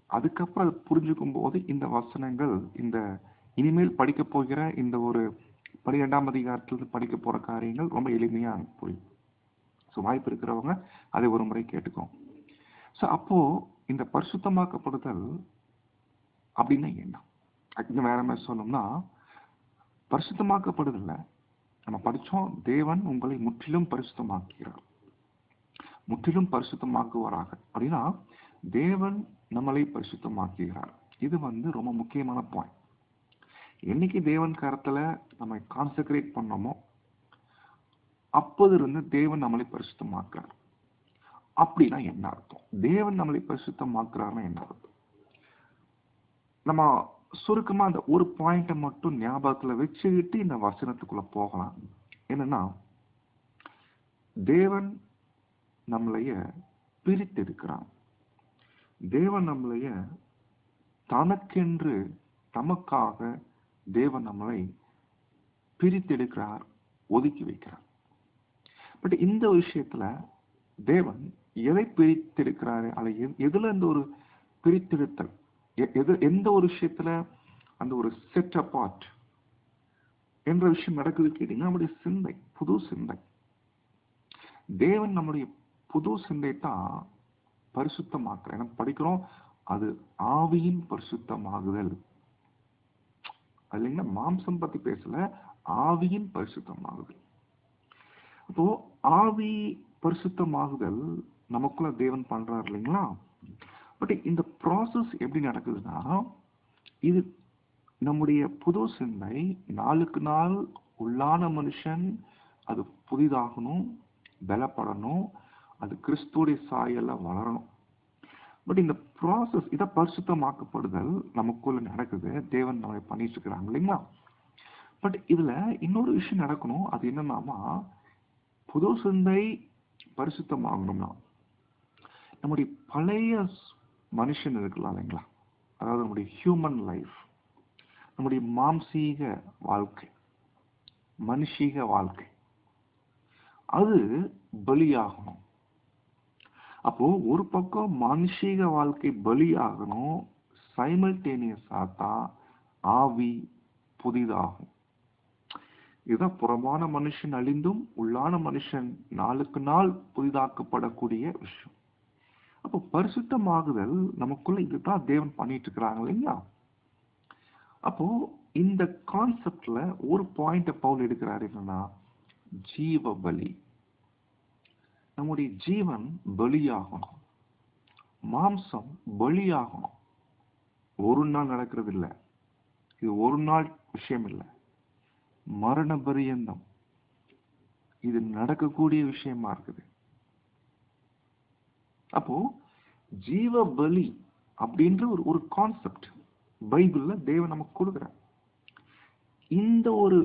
அதுக்கப்புறம் அது புரிஞ்சுக்கும் போது இந்த வசனங்கள் இந்த இனிமேல் படிக்க போகிற இந்த ஒரு 12ஆம் அதிகாரத்திலிருந்து படிக்க போற காரியங்கள் ரொம்ப எளிமையா புரியும். ஸோ வாய்ப்பு இருக்கிறவங்க அதை ஒரு முறை கேட்டுக்கோம். ஸோ அப்போ இந்த பரிசுத்தமாக்கப்படுதல் அப்படின்னா என்ன? இன்னும் வேற மாதிரி சொல்லணும்னா, பரிசுத்தமாக்கப்படுதல்ல நம்ம படிச்சோம், தேவன் உங்களை முற்றிலும் பரிசுத்தமாக்குகிறார், முற்றிலும் பரிசுத்தமாக்குவாராக. அப்படின்னா தேவன் நம்மளை பரிசுத்தமாக்குகிறார். இது ரொம்ப முக்கியமான பாயிண்ட். என்னைக்கு தேவன் கரத்துல நம்ம கான்சென்ட்ரேட் பண்ணோமோ அப்போதிருந்து தேவன் நம்மளை பரிசுத்தமாக்குறார். அப்படின்னா என்ன அர்த்தம்? தேவன் நம்மளை பரிசுத்தமாக்குறாருன்னா என்ன அர்த்தம்? நம்ம சுருக்கமா அந்த ஒரு பாயிண்ட மட்டும் ஞாபகத்துல வச்சுக்கிட்டு இந்த வசனத்துக்குள்ள போகலாம். என்னன்னா, தேவன் நம்மளைய பிரித்தெடுக்கிறான். தேவன் நம்மளைய தனக்கென்று தமக்காக தேவன் நம்மளை பிரித்தெடுக்கிறார், ஒதுக்கி வைக்கிறார். பட் இந்த விஷயத்துல தேவன் எதை பிரித்தெடுக்கிறாரு, அல்ல எதுல இந்த ஒரு பிரித்தெடுத்தல், எந்த ஒரு விஷயத்துல அந்த ஒரு செட் அபார்ட் என்ற விஷயம் நடக்குது கேட்டீங்கன்னா, நம்முடைய சிந்தை, புது சிந்தை. தேவன் நம்முடைய புது சிந்தை தான் பரிசுத்தமாக்குற. நம்ம படிக்கிறோம், அது ஆவியின் பரிசுத்தமாகுதல். அது இல்லைங்களா, மாம்சம் பத்தி பேசல, ஆவியின் பரிசுத்தமாகுதல். அப்போ ஆவி பரிசுத்தமாகுதல் நமக்குள்ள தேவன் பண்றாரு இல்லைங்களா. பட் இந்த ப்ராசஸ் எப்படி நடக்குதுன்னா, இது நம்முடைய புது சிந்தை நாளுக்கு நாள் உள்ளான மனுஷன் அது புதிதாகணும், பலப்படணும், அது கிறிஸ்துடைய சாயல்ல வளரணும். பட் இந்த ப்ராசஸ், இதை பரிசுத்தமாக்கப்படுதல் நமக்குள்ள நடக்குது, தேவன் நம்ம பண்ணிட்டு இருக்கிறாங்க இல்லைங்களா. பட் இதுல இன்னொரு விஷயம் நடக்கணும். அது என்னன்னா, புது சிந்தை பரிசுத்தமாகணும்னா நம்முடைய பழைய மனுஷன் இருக்கலாம் இல்லைங்களா, அதாவது நம்முடைய ஹியூமன் லைஃப், நம்முடைய மாம்சீக வாழ்க்கை, மனுஷீக வாழ்க்கை, அது பலியாகணும். அப்போ ஒரு பக்கம் மனுஷீக வாழ்க்கை பலியாகணும், சைமல்டேனியஸா தான் ஆவி புதிதாகும். இதுதான் புறமான மனுஷன் அழிந்தும் உள்ளான மனுஷன் நாளுக்கு நாள் புதிதாக்கப்படக்கூடிய விஷயம். அப்போ பரிசுத்தமாகுதல் நமக்குள்ள இதுதான் தேவன் பண்ணிட்டு இருக்கிறாங்க இல்லைங்களா. அப்போ இந்த கான்செப்ட்ல ஒரு பாயிண்ட பவுல் எடுக்கிறாரு, என்னன்னா ஜீவ பலி. நம்முடைய ஜீவன் பலியாகணும், மாம்சம் பலியாகணும். ஒரு நாள் நடக்கிறது இல்லை, இது ஒரு நாள் விஷயம் இல்லை, மரண பரியந்தம் இது நடக்கக்கூடிய விஷயமா இருக்குது. அப்போ ஜீவ பலி அப்படின்ற ஒரு கான்செப்ட் பைபிள்ல தேவன் நமக்கு கொடுக்கிறார். இந்த ஒரு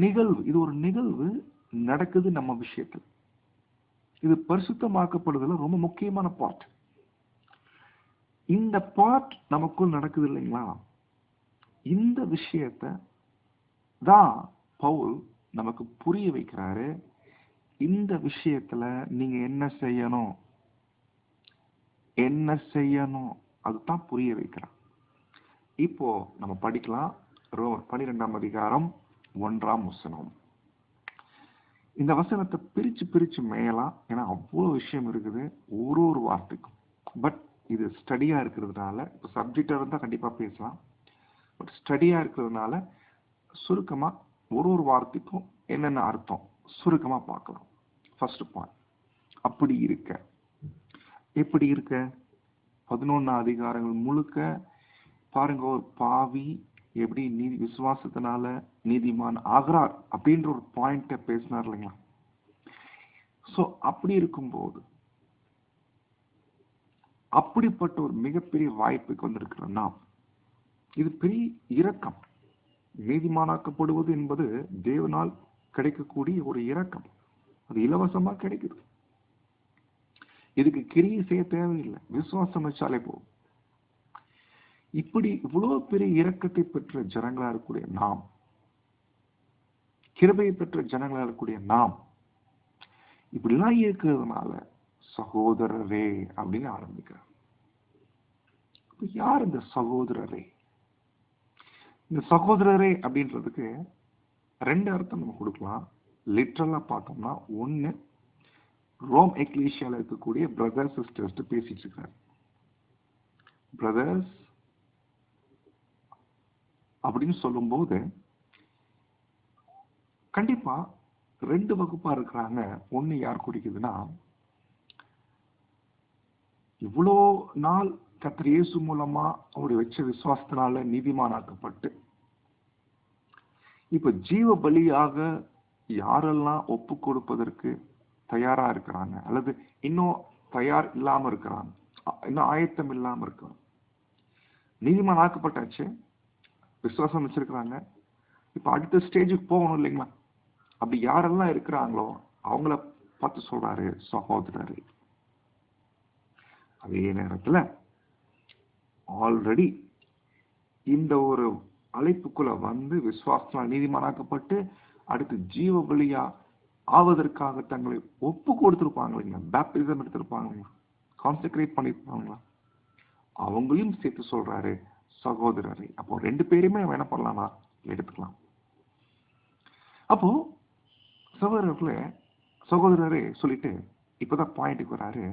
நிகழ்வு, இது ஒரு நிகழ்வு நடக்குது நம்ம விஷயத்துல. இது பரிசுத்தமாக்கப்படுதல ரொம்ப முக்கியமான பார்ட். இந்த பார்ட் நமக்குள் நடக்குது இல்லைங்களா. இந்த விஷயத்தை தான் பவுல் நமக்கு புரிய வைக்கிறாரு. இந்த விஷயத்துல நீங்க என்ன செய்யணும், என்ன செய்யணும், அதுதான் புரிய வைக்கிறார். இப்போ நம்ம படிக்கலாம், ரோமர் 12ஆம் அதிகாரம் 1ஆம் வசனம். இந்த வசனத்தை பிரிச்சு மேயலாம், ஏன்னா அவ்வளவு விஷயம் இருக்குது ஒரு வார்த்தைக்கும். பட் இது ஸ்டடியா இருக்கிறதுனால, இப்போ சப்ஜெக்டா இருந்தா கண்டிப்பா பேசலாம், பட் ஸ்டடியா இருக்கிறதுனால சுருக்கமா ஒரு வார்த்தைக்கும் என்னென்ன அர்த்தம் சுருக்கமா பார்க்கலாம். ஃபர்ஸ்ட் பாயிண்ட், அப்படி இருக்க. எப்படி இருக்க? 11 அதிகாரங்கள் முழுக்க பாருங்க, ஒரு பாவி எப்படி நீதி விசுவாசத்தினால நீதிமான் ஆகிறார் அப்படின்ற ஒரு பாயிண்ட பேசினார் இல்லைங்களா. சோ அப்படி இருக்கும்போது அப்படிப்பட்ட ஒரு மிகப்பெரிய வாய்ப்புக்கு வந்திருக்கிற நாம், இது பெரிய இரக்கம். நீதிமானாக்கப்படுவது என்பது தேவனால் கிடைக்கக்கூடிய ஒரு இரக்கம். அது இலவசமா கிடைக்குது. இதுக்கு கிரியை செய்ய தேவையில்லை, விசுவாசம் வச்சாலே போதும். இப்படி இவ்வளவு பெரிய இரக்கத்தை பெற்ற ஜனங்களா இருக்கக்கூடிய நாம், கிருபையை பெற்ற ஜனங்களா இருக்கக்கூடிய நாம், இப்படிலாம் இருக்கிறதுனால சகோதரரே அப்படின்னு ஆரம்பிக்கிறார். யார் இந்த சகோதரரே? இந்த சகோதரரே அப்படின்றதுக்கு ரெண்டு அர்த்தம் நம்ம கொடுக்கலாம். லிட்டரலா பார்த்தோம்னா, ஒண்ணு ரோம் எக்லீசியால இருக்கக்கூடிய பிரதர்ஸ் சிஸ்டர்ஸ் பேசிட்டு இருக்காரு. பிரதர்ஸ் அப்படின்னு சொல்லும் போது கண்டிப்பா ரெண்டு வகுப்பா இருக்கிறாங்க. ஒண்ணு யார் குறிக்குதுன்னா, இவ்வளோ நாள் கர்த்தர் இயேசு மூலமா அவருடைய வச்ச விசுவாசத்தினால நீதிமானாக்கப்பட்டு இப்ப ஜீவ பலியாக யாரெல்லாம் ஒப்பு கொடுப்பதற்கு தயாரா இருக்கிறாங்க, அல்லது இன்னும் தயார் இல்லாம இருக்கிறாங்க, இன்னும் ஆயத்தம் இல்லாம இருக்கிறாங்க. நீதிமான் ஆக்கப்பட்டாச்சு, விசுவாசம் வச்சிருக்கிறாங்க, இப்ப அடுத்த ஸ்டேஜுக்கு போகணும் இல்லைங்களா? அப்படி யாரெல்லாம் இருக்கிறாங்களோ அவங்கள பார்த்து சொல்றாரு சகோதரரே. அதே நேரத்துல ஆல்ரெடி இந்த ஒரு அழைப்புக்குள்ள வந்து விசுவாசத்தினால் நீதிமானாக்கப்பட்டு அடுத்து ஜீவ பலியா ஆவதற்காக தங்களை ஒப்பு கொடுத்திருப்பாங்க இல்லைங்களா, பேப்டிசம் எடுத்திருப்பாங்க, கான்செக்ரேட் பண்ணிருப்பாங்களா, அவங்களையும் சேர்த்து சொல்றாரு சகோதரரை. அப்போ ரெண்டு பேருமே நம்ம என்ன பண்ணலாம்னா எடுத்துக்கலாம். அப்போ சகோதரரே சொல்லிட்டு இப்பதான் பாயிண்ட்டுக்கு வராரு.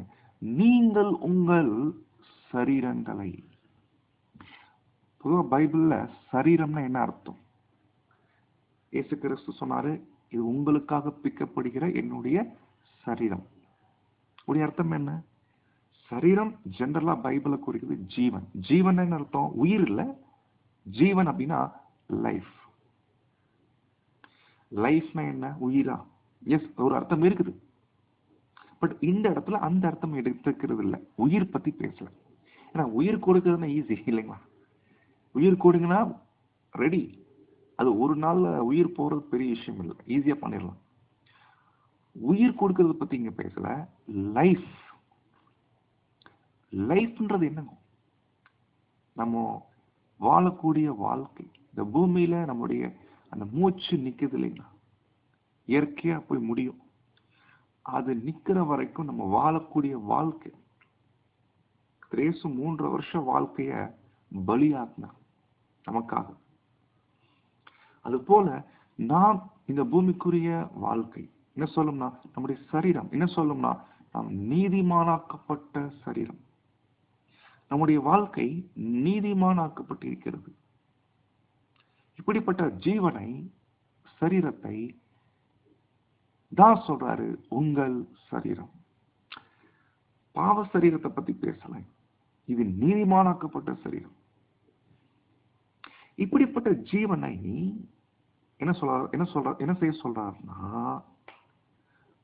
நீங்கள் உங்கள் சரீரங்களை, பொதுவா பைபிள்ல சரீரம்னா என்ன அர்த்தம்? இயேசு கிறிஸ்து சொன்னாரு, இது உங்களுக்காக பிக்கப்படுகிற என்னுடைய சரீரம். உடைய அர்த்தம் என்ன? சரீரம் ஜெனரலா பைபிள குறிக்கிறது ஜீவன். ஜீவன் என்ன அர்த்தம்? உயிர் இல்ல. ஜீவன் அப்படின்னா லைஃப். லைஃப்னா என்ன? உயிரா? எஸ், ஒரு அர்த்தம் இருக்குது. பட் இந்த இடத்துல அந்த அர்த்தம் எடுத்துக்கிறது இல்லை. உயிர் பத்தி பேசல. ஏன்னா உயிர் கொடுக்கறதுன்னா ஈஸி இல்லைங்களா? உயிர் கொடுங்கன்னா ரெடி. அது ஒரு நாள்ல உயிர் போறது பெரிய விஷயம் இல்லை, ஈஸியா பண்ணிடலாம். உயிர் கொடுக்கறது பத்தி இங்க பேசல. லைஃப். லைஃப்ன்றது என்னங்க? நம்ம வாழக்கூடிய வாழ்க்கை, இந்த பூமியில நம்முடைய அந்த மூச்சு நிக்குது இல்லைங்களா, இயற்கையா போய் முடியும். அது நிக்கிற வரைக்கும் நம்ம வாழக்கூடிய வாழ்க்கை. இயேசு 3 வருஷம் வாழ்க்கைய பலியாக்கினார் நமக்காக. அது போல நாம் இந்த பூமிக்குரிய வாழ்க்கை என்ன சொல்லும்னா, நம்முடைய சரீரம் என்ன சொல்லும்னா, நாம் நீதிமானாக்கப்பட்ட சரீரம். நம்முடைய வாழ்க்கை நீதிமானாக்கப்பட்டிருக்கிறது. இப்படிப்பட்ட ஜீவனை, சரீரத்தை தான் சொல்றாரு உங்கள் சரீரம். பாவ சரீரத்தை பத்தி பேசல, இது நீதிமானாக்கப்பட்ட சரீரம். இப்படிப்பட்ட ஜீவனை என்ன செய்ய சொல்றாருன்னா,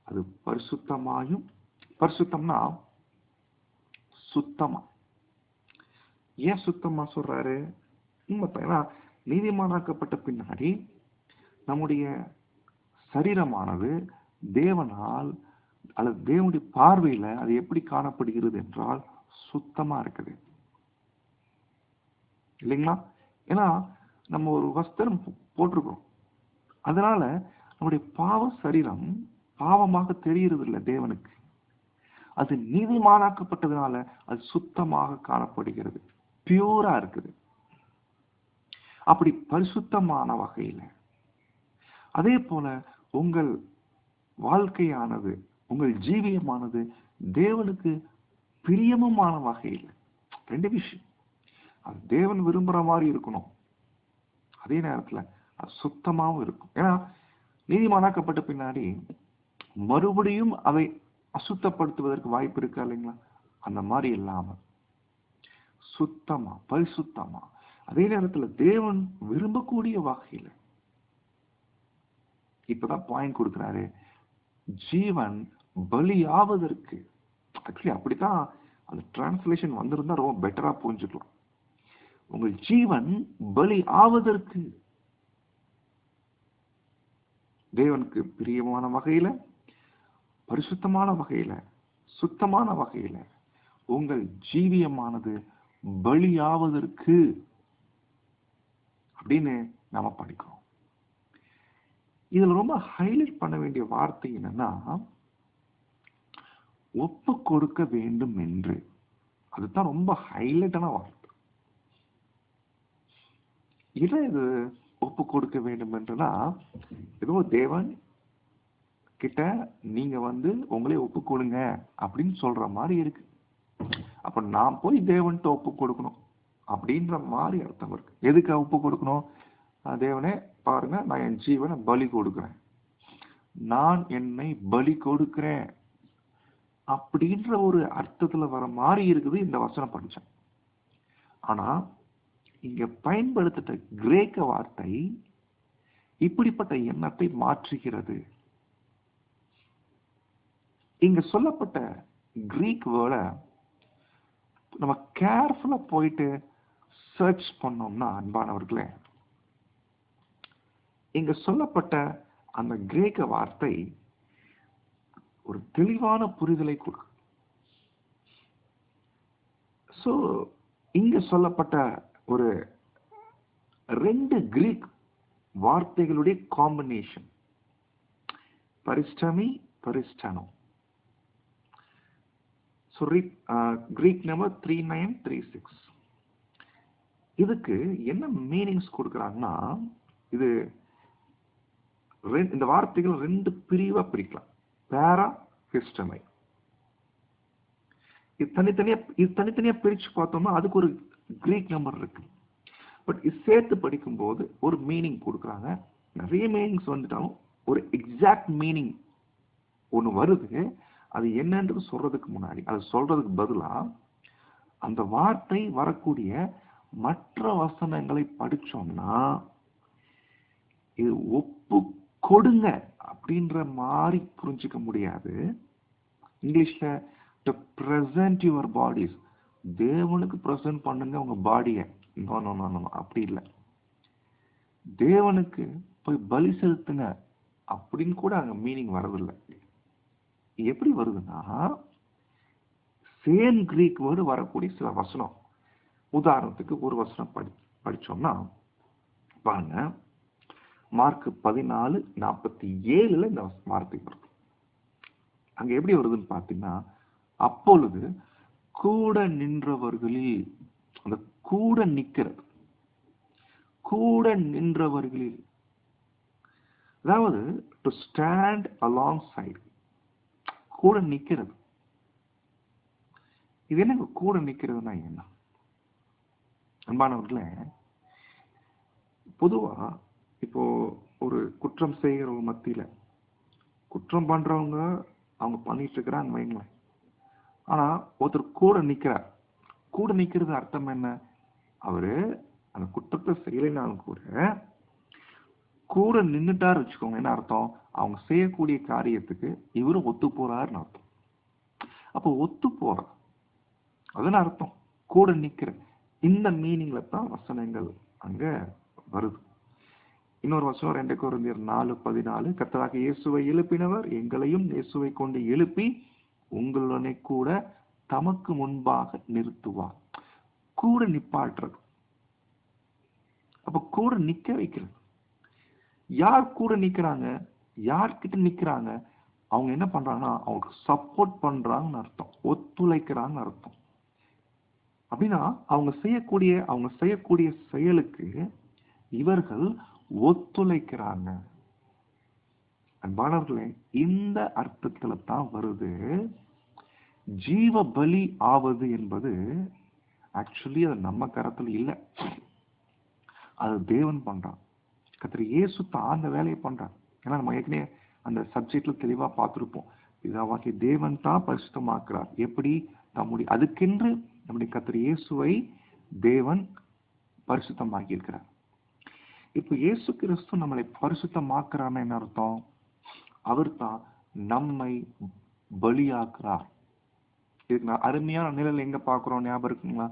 அது பரிசுத்தமாயும், பரிசுத்தம்னா சுத்தமா. ஏன் சுத்தமா சொல்றாரு? ஏன்னா நீதிமானாக்கப்பட்ட பின்னாடி நம்முடைய சரீரமானது தேவனால் அல்லது தேவனுடைய பார்வையில அது எப்படி காணப்படுகிறது என்றால் சுத்தமா இருக்குது இல்லைங்களா? ஏன்னா நம்ம ஒரு வஸ்திரம் போட்டிருக்கிறோம், அதனால நம்முடைய பாவ சரீரம் பாவமாக தெரிகிறது இல்லை தேவனுக்கு. அது நீதிமானாக்கப்பட்டதுனால அது சுத்தமாக காணப்படுகிறது, பியூரா இருக்குது. அப்படி பரிசுத்தமான வகையில அதே போல உங்கள் வாழ்க்கையானது, உங்கள் ஜீவியமானது தேவனுக்கு பிரியமான வகையில். ரெண்டு விஷயம், அது தேவன் விரும்புற மாதிரி இருக்கணும், அதே நேரத்துல அது சுத்தமாவும் இருக்கும். ஏன்னா நீதிமானாக்கப்பட்ட பின்னாடி மறுபடியும் அதை அசுத்தப்படுத்துவதற்கு வாய்ப்பு இருக்கா இல்லைங்களா? அந்த மாதிரி இல்லாம சுத்தமா, பரிசுத்தமா, அதே நேரத்துல தேவன் விரும்பக்கூடிய வகையில. இப்பதான் பாயிண்ட் கொடுக்கிறாரு, ஜீவன் பலியாவதற்கு. ஆக்சுவலி அப்படித்தான் அந்த டிரான்ஸ்லேஷன் வந்திருந்தா ரொம்ப பெட்டரா புரிஞ்சுக்கலாம். உங்கள் ஜீவன் பலி ஆவதற்கு, தேவனுக்கு பிரியமான வகையில, பரிசுத்தமான வகையில, சுத்தமான வகையில உங்கள் ஜீவியமானது பலியாவதற்கு அப்படின்னு நாம படிக்கிறோம். இதுல ரொம்ப ஹைலைட் பண்ண வேண்டிய வார்த்தை என்னன்னா, ஒப்பு கொடுக்க வேண்டும் என்று. அதுதான் ரொம்ப ஹைலைட்டான வார்த்தை. இதை இது ஒப்பு கொடுக்க வேண்டும் என்றுனா, ஏதோ தேவன் கிட்ட நீங்க உங்களே ஒப்பு கொடுங்க அப்படின்னு சொல்ற மாதிரி இருக்கு. அப்ப நான் போய் தேவன்கிட்ட ஒப்பு கொடுக்கணும் அப்படின்ற மாதிரி அர்த்தம் இருக்கு. எதுக்கு ஒப்பு கொடுக்கணும்? தேவனே பாருங்க, நான் என் ஜீவனை பலி கொடுக்கிறேன், நான் என்னை பலி கொடுக்கிறேன் அப்படின்ற ஒரு அர்த்தத்துல வர மாதிரி இருக்குது இந்த வசனம் படிச்சேன். ஆனா இங்க பயன்படுத்த கிரேக்க வார்த்தை இப்படிப்பட்ட எண்ணத்தை மாற்றுகிறது. இங்க சொல்லப்பட்ட கிரீக் வேர்டை நம்ம கேர்ஃபுல்லா போயிட்டு சர்ச் பண்ணோம்னா, அன்பானவர்களே, இங்க சொல்லப்பட்ட அந்த கிரேக்க வார்த்தை ஒரு தெளிவான புரிதலை கொடுக்கும். சோ இங்க சொல்லப்பட்ட ஒரு 2 கிரீக் வார்த்தைகளுடைய காம்பினேஷன், பரிஸ்டமி, பரிஸ்டனோ. Greek number 3936. இதுக்கு என்ன மீனிங்ஸ் கொடுக்கறாங்கன்னா, இது இந்த வார்த்தைகள் 2 பிரிவா பிரிக்கலாம். பேரா, ஹிஸ்டமை. இது தனித்தனியா பிரிச்சு பார்த்தோம்னா அதுக்கு ஒரு கிரீக் நம்பர் இருக்கு. பட் இது சேர்த்து படிக்கும் போது ஒரு மீனிங் கொடுக்குறாங்க. நிறைய மீனிங்ஸ் வந்துட்டாலும் ஒரு எக்ஸாக்ட் மீனிங் ஒண்ணு வருது. அது என்னன்றது சொல்றதுக்கு முன்னாடி, அது சொல்றதுக்கு பதிலா அந்த வார்த்தை வரக்கூடிய மற்ற வசனங்களை படிச்சோம்னா, இது ஒப்பு கொடுங்க அப்படின்ற மாதிரி புரிஞ்சுக்க முடியாது. இங்கிலீஷ்ல to present your bodies, தேவனுக்கு பிரசன்ட் பண்ணுங்க உங்க பாடியை. நோ நோ நோ நோ, அப்படி இல்லை. தேவனுக்கு போய் பலி செலுத்துங்க அப்படின்னு கூட அங்க மீனிங் வரதில்லை. எப்படி வருதுன்னா, சேம் கிரீக் வேர்டு வரக்கூடிய சில வசனம். உதாரணத்துக்கு ஒரு வசனம் படிச்சோம்னா பாருங்க, மார்க் 14:47 இந்த வார்த்தை வருது. அங்க எப்படி வருதுன்னு பாத்தீங்கன்னா, அப்பொழுது கூட நின்றவர்களில், அந்த கூட நிக்கிறது, கூட நின்றவர்களில், அதாவது டு ஸ்டாண்ட் அலாங் சைடு, கூட நிக்கிறது. இது என்ன கூட நிக்கிறதுனா என்ன? அன்பானவர்களே, பொதுவா இப்போ ஒரு குற்றம் செய்கிறவங்க மத்தியில குற்றம் பண்றவங்க அவங்க பண்ணிட்டு இருக்கிறாங்க வைங்களேன். ஆனா ஒருத்தர் கூட நிக்கிறார். கூட நிக்கிறது அர்த்தம் என்ன? அவரு அந்த குற்றத்தை செய்யலைனாலும் கூட நின்னுட்டாரு வச்சுக்கோங்க. என்ன அர்த்தம்? அவங்க செய்யக்கூடிய காரியத்துக்கு இவரும் ஒத்து போறாருன்னு அர்த்தம். அப்போ ஒத்து போற அதுன்னு அர்த்தம். கூட நிக்கிற இந்த மீனிங்ல தான் வசனங்கள் அங்க வருது. இன்னொரு வசனம் 2 கொரிந்தியர் 4:14, கர்த்தராகிய இயேசுவை எழுப்பினவர் எங்களையும் இயேசுவை கொண்டு எழுப்பி உங்களுடனே கூட தமக்கு முன்பாக நிறுத்துவார். கூட நிப்பாட்டுறது, அப்ப கூட நிக்க வைக்கிறது. யார் கூட நிக்கிறாங்க? யார்கிட்ட நிக்கிறாங்க? அவங்க என்ன பண்றாங்கன்னா, அவங்களுக்கு சப்போர்ட் பண்றாங்கன்னு அர்த்தம், ஒத்துழைக்கிறாங்கன்னு அர்த்தம். அப்படின்னா அவங்க செய்யக்கூடிய செயலுக்கு இவர்கள் ஒத்துழைக்கிறாங்க. அன்பானவர்களே, இந்த அர்த்தத்துல தான் வருது. ஜீவ பலி ஆவது என்பது ஆக்சுவலி அது நம்ம கரத்துல இல்லை, அது தேவன் பண்றான். கர்த்தர் இயேசு தான் அந்த வேலையை பண்றான். ஏன்னா நம்ம ஏற்கனவே அந்த சப்ஜெக்ட்ல தெளிவா பார்த்திருப்போம். பிதாவாகிய தேவன் தான் பரிசுத்தமாக்குறார். எப்படி? அதுக்கென்று நம்முடைய கர்த்தர் இயேசுவை தேவன் பரிசுத்தமாக்கி இருக்கிறார். இப்ப இயேசு கிறிஸ்து நம்மளை பரிசுத்தமாக்குறான்னு என்ன அர்த்தம்? அவர் தான் நம்மை பலியாக்குறார். இதுக்கு நான் அருமையான நிழல் எங்க பாக்குறோம் ஞாபகம் இருக்குங்களா?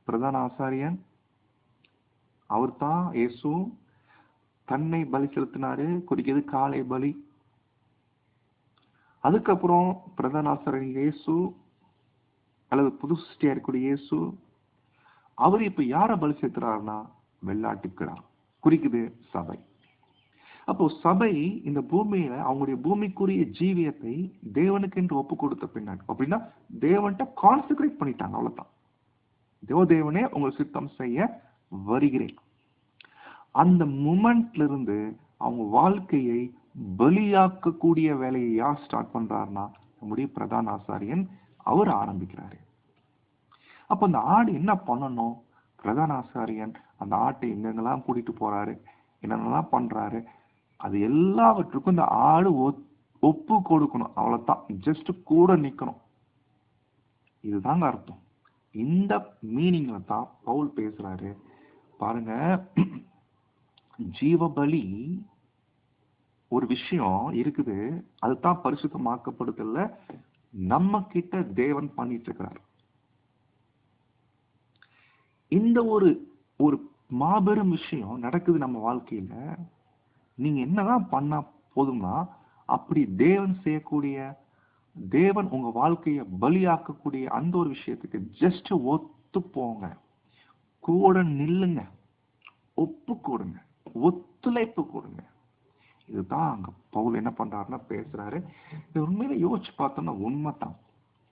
பிரதான ஆசாரியன் அவர் தான் இயேசு தன்னை பலி செலுத்தினாரு, குறிக்கிறது காலை பலி. அதுக்கப்புறம் பிரதான ஆசாரியன் இயேசு அல்லது புது சிருஷ்டியா இருக்கக்கூடிய இயேசு, அவர் இப்ப யார பலி செலுத்துறாருன்னா வெள்ளாட்டுக்கிடா, குறிக்குது சபை. அப்போ சபை இந்த பூமியில அவங்களுடைய பூமிக்குரிய ஜீவியத்தை தேவனுக்கு என்று ஒப்பு கொடுத்த பின்னாடி, அப்படின்னா தேவன்கிட்ட கான்சென்ட்ரேட் பண்ணிட்டாங்க, அவ்வளவுதான். தேவனே உங்கள் சித்தம் செய்ய வருகிறேன். அந்த மூமெண்ட்ல இருந்து அவங்க வாழ்க்கையை பலியாக்கக்கூடிய வேலையை யார் ஸ்டார்ட் பண்றாருன்னா நம்முடைய பிரதான ஆசாரியன் அவர் ஆரம்பிக்கிறாரு. அப்ப அந்த ஆடு என்ன பண்ணணும்? பிரதான ஆசாரியன் அந்த ஆட்டை எங்கெங்கெல்லாம் கூட்டிட்டு போறாரு, என்னென்னலாம் பண்றாரு, அது எல்லாவற்றுக்கும் இந்த ஆடு ஒப்பு கொடுக்கணும், அவ்வளவுதான். ஜஸ்ட் கூட நிக்கணும். இதுதாங்க அர்த்தம். இந்த மீனிங்ல தான் பவுல் பேசுறாரு பாருங்க. ஜீவபலி ஒரு விஷயம் இருக்குது, அதுதான் பரிசுத்தமாக்கப்படுதல்ல நம்ம கிட்ட தேவன் பண்ணிட்டு இருக்கிறார். இந்த ஒரு மாபெரும் விஷயம் நடக்குது நம்ம வாழ்க்கையில. நீங்க என்னதான் பண்ணா போதும்னா, அப்படி தேவன் செய்யக்கூடிய, தேவன் உங்க வாழ்க்கைய பலியாக்கக்கூடிய அந்த ஒரு விஷயத்துக்கு ஜஸ்ட் ஒத்து போங்க, கூட நில்லுங்க, ஒப்பு கொடுங்க, ஒத்துழைப்பு கொடுங்க. இதுதான் அங்க பவுல் என்ன பண்றாருன்னா பேசுறாரு. இது உண்மையில யோசிச்சு பார்த்தோம்னா உண்மைதான்.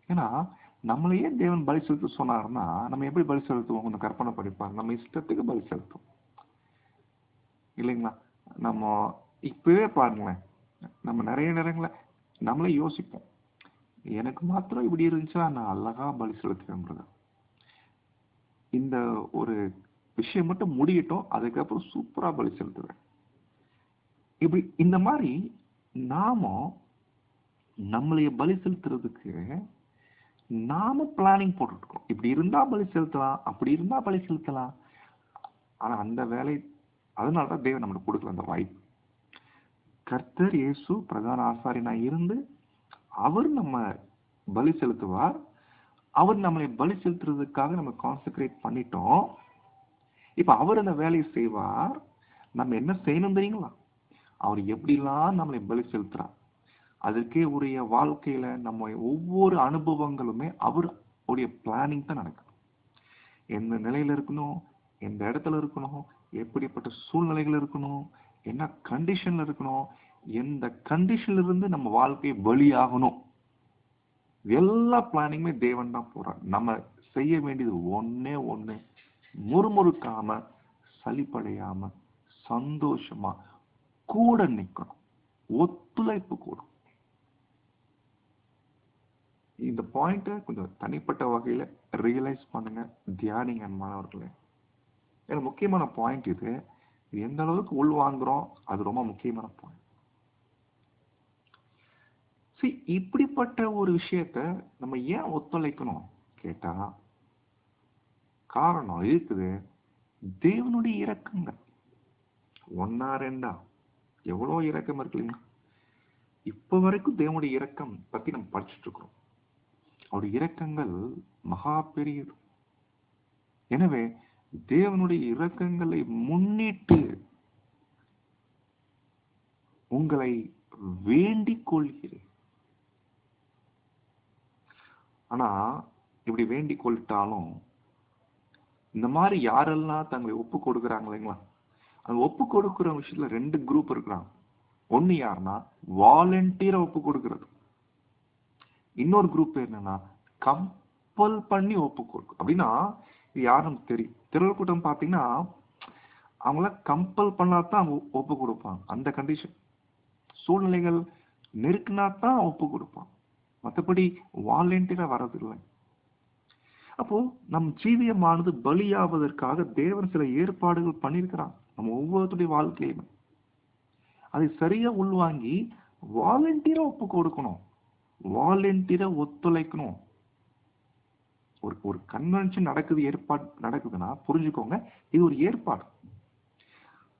ஏன்னா நம்மளையே தேவன் பலி செலுத்த சொன்னாருன்னா நம்ம எப்படி பலி செலுத்துவோம்? கொஞ்சம் கற்பனை படிப்பாங்க. நம்ம இஷ்டத்துக்கு பலி செலுத்துவோம் இல்லைங்களா? நம்ம இப்பவே பாருங்களேன், நம்ம நிறைய நேரங்கள நம்மளே யோசிப்போம், எனக்கு மாத்திரம் இப்படி இருந்துச்சா நான் அழகா பலி செலுத்துவேன். இந்த ஒரு விஷயம் மட்டும் முடியட்டும், அதுக்கப்புறம் சூப்பரா பலி செலுத்துவேன். இப்படி இந்த மாதிரி நாம நம்மளைய பலி செலுத்துறதுக்கு நாம பிளானிங் போட்டுருக்கோம். இப்படி இருந்தா பலி செலுத்தலாம், அப்படி இருந்தா பலி செலுத்தலாம். ஆனா அந்த வேலை, அதனாலதான் தேவன் நம்மளுக்கு கொடுக்கல அந்த வாய்ப்பு. கர்த்தர் இயேசு பிரதான ஆசாரியனா இருந்து அவர் நம்ம பலி செலுத்துவார். அவர் நம்மளை பலி செலுத்துறதுக்காக நம்ம கான்சென்ட்ரேட் பண்ணிட்டோம். இப்ப அவர் அந்த வேலையை செய்வார். நம்ம என்ன செய்யணும் தெரியுங்களா? அவர் எப்படிலாம் நம்மளை பலி செலுத்துறார், அதுக்கே உரிய வாழ்க்கையில நம்ம ஒவ்வொரு அனுபவங்களுமே அவருடைய பிளானிங் தான் நடக்கும். எந்த நிலையில இருக்கணும், எந்த இடத்துல இருக்கணும், எப்படிப்பட்ட சூழ்நிலைகள் இருக்கணும், என்ன கண்டிஷன்ல இருக்கணும், எந்த கண்டிஷன்ல இருந்து நம்ம வாழ்க்கையை பலியாகணும், எல்லா பிளானிங்குமே தேவன் தான் போறார். நம்ம செய்ய வேண்டியது ஒன்னே ஒண்ணு, முறுமுறுக்காம, சலிப்படையாம, சந்தோஷமா கூட நிக்கணும், ஒத்துழைப்பு கூடும். இந்த பாயிண்ட கொஞ்சம் தனிப்பட்ட வகையில ரியலைஸ் பண்ணுங்க, தியானிங்க மாணவர்களே. ஏன்னா முக்கியமான பாயிண்ட் இது. எந்த அளவுக்கு உள்வாங்குறோம் அது ரொம்ப முக்கியமான பாயிண்ட். இப்படிப்பட்ட ஒரு விஷயத்த நம்ம ஏன் ஒத்துழைக்கணும் கேட்டா காரணம் இருக்குது. தேவனுடைய இரக்கங்கள் ஒன்னா ரெண்டா எவ்வளவு இரக்கம் இருக்குல்லைங்க. இப்ப வரைக்கும் தேவனுடைய இரக்கம் பத்தி நம்ம படிச்சுட்டு இருக்கிறோம். அவருடைய இரக்கங்கள் மகா பெரியது. எனவே தேவனுடைய இரக்கங்களை முன்னிட்டு உங்களை வேண்டிக் கொள்கிறேன். ஆனா இப்படி வேண்டிக் கொள்ளிட்டாலும் இந்த மாதிரி யாரெல்லாம் தங்களை ஒப்பு கொடுக்குறாங்க இல்லைங்களா, அந்த ஒப்பு கொடுக்குற விஷயத்துல ரெண்டு குரூப் இருக்கிறாங்க. ஒண்ணு யாருன்னா வாலண்டியரா ஒப்பு கொடுக்கிறது. இன்னொரு குரூப் என்னன்னா கம்பல் பண்ணி ஒப்பு கொடுக்கும். அப்படின்னா இது யாரும் தெரியும். திரள் கூட்டம் பாத்தீங்கன்னா அவங்கள கம்பல் பண்ணாதான் அவங்க ஒப்பு கொடுப்பாங்க. அந்த கண்டிஷன் சூழ்நிலைகள் நெருக்கினாதான் ஒப்பு கொடுப்பாங்க. மற்றபடி வாலண்டியரா வர்றதில்லை. அப்போ நம் ஜீவியமானது பலியாவதற்காக தேவன் சில ஏற்பாடுகள் பண்ணியிருக்கிறான் நம்ம ஒவ்வொருடைய வாழ்க்கையுமே. அதை சரியா உள்வாங்கி வாலண்டியரா ஒப்பு கொடுக்கணும், வாலண்டியரா ஒத்துழைக்கணும். ஒரு கன்வென்ஷன் நடக்குது, ஏற்பாடு நடக்குதுன்னா புரிஞ்சுக்கோங்க, இது ஒரு ஏற்பாடு.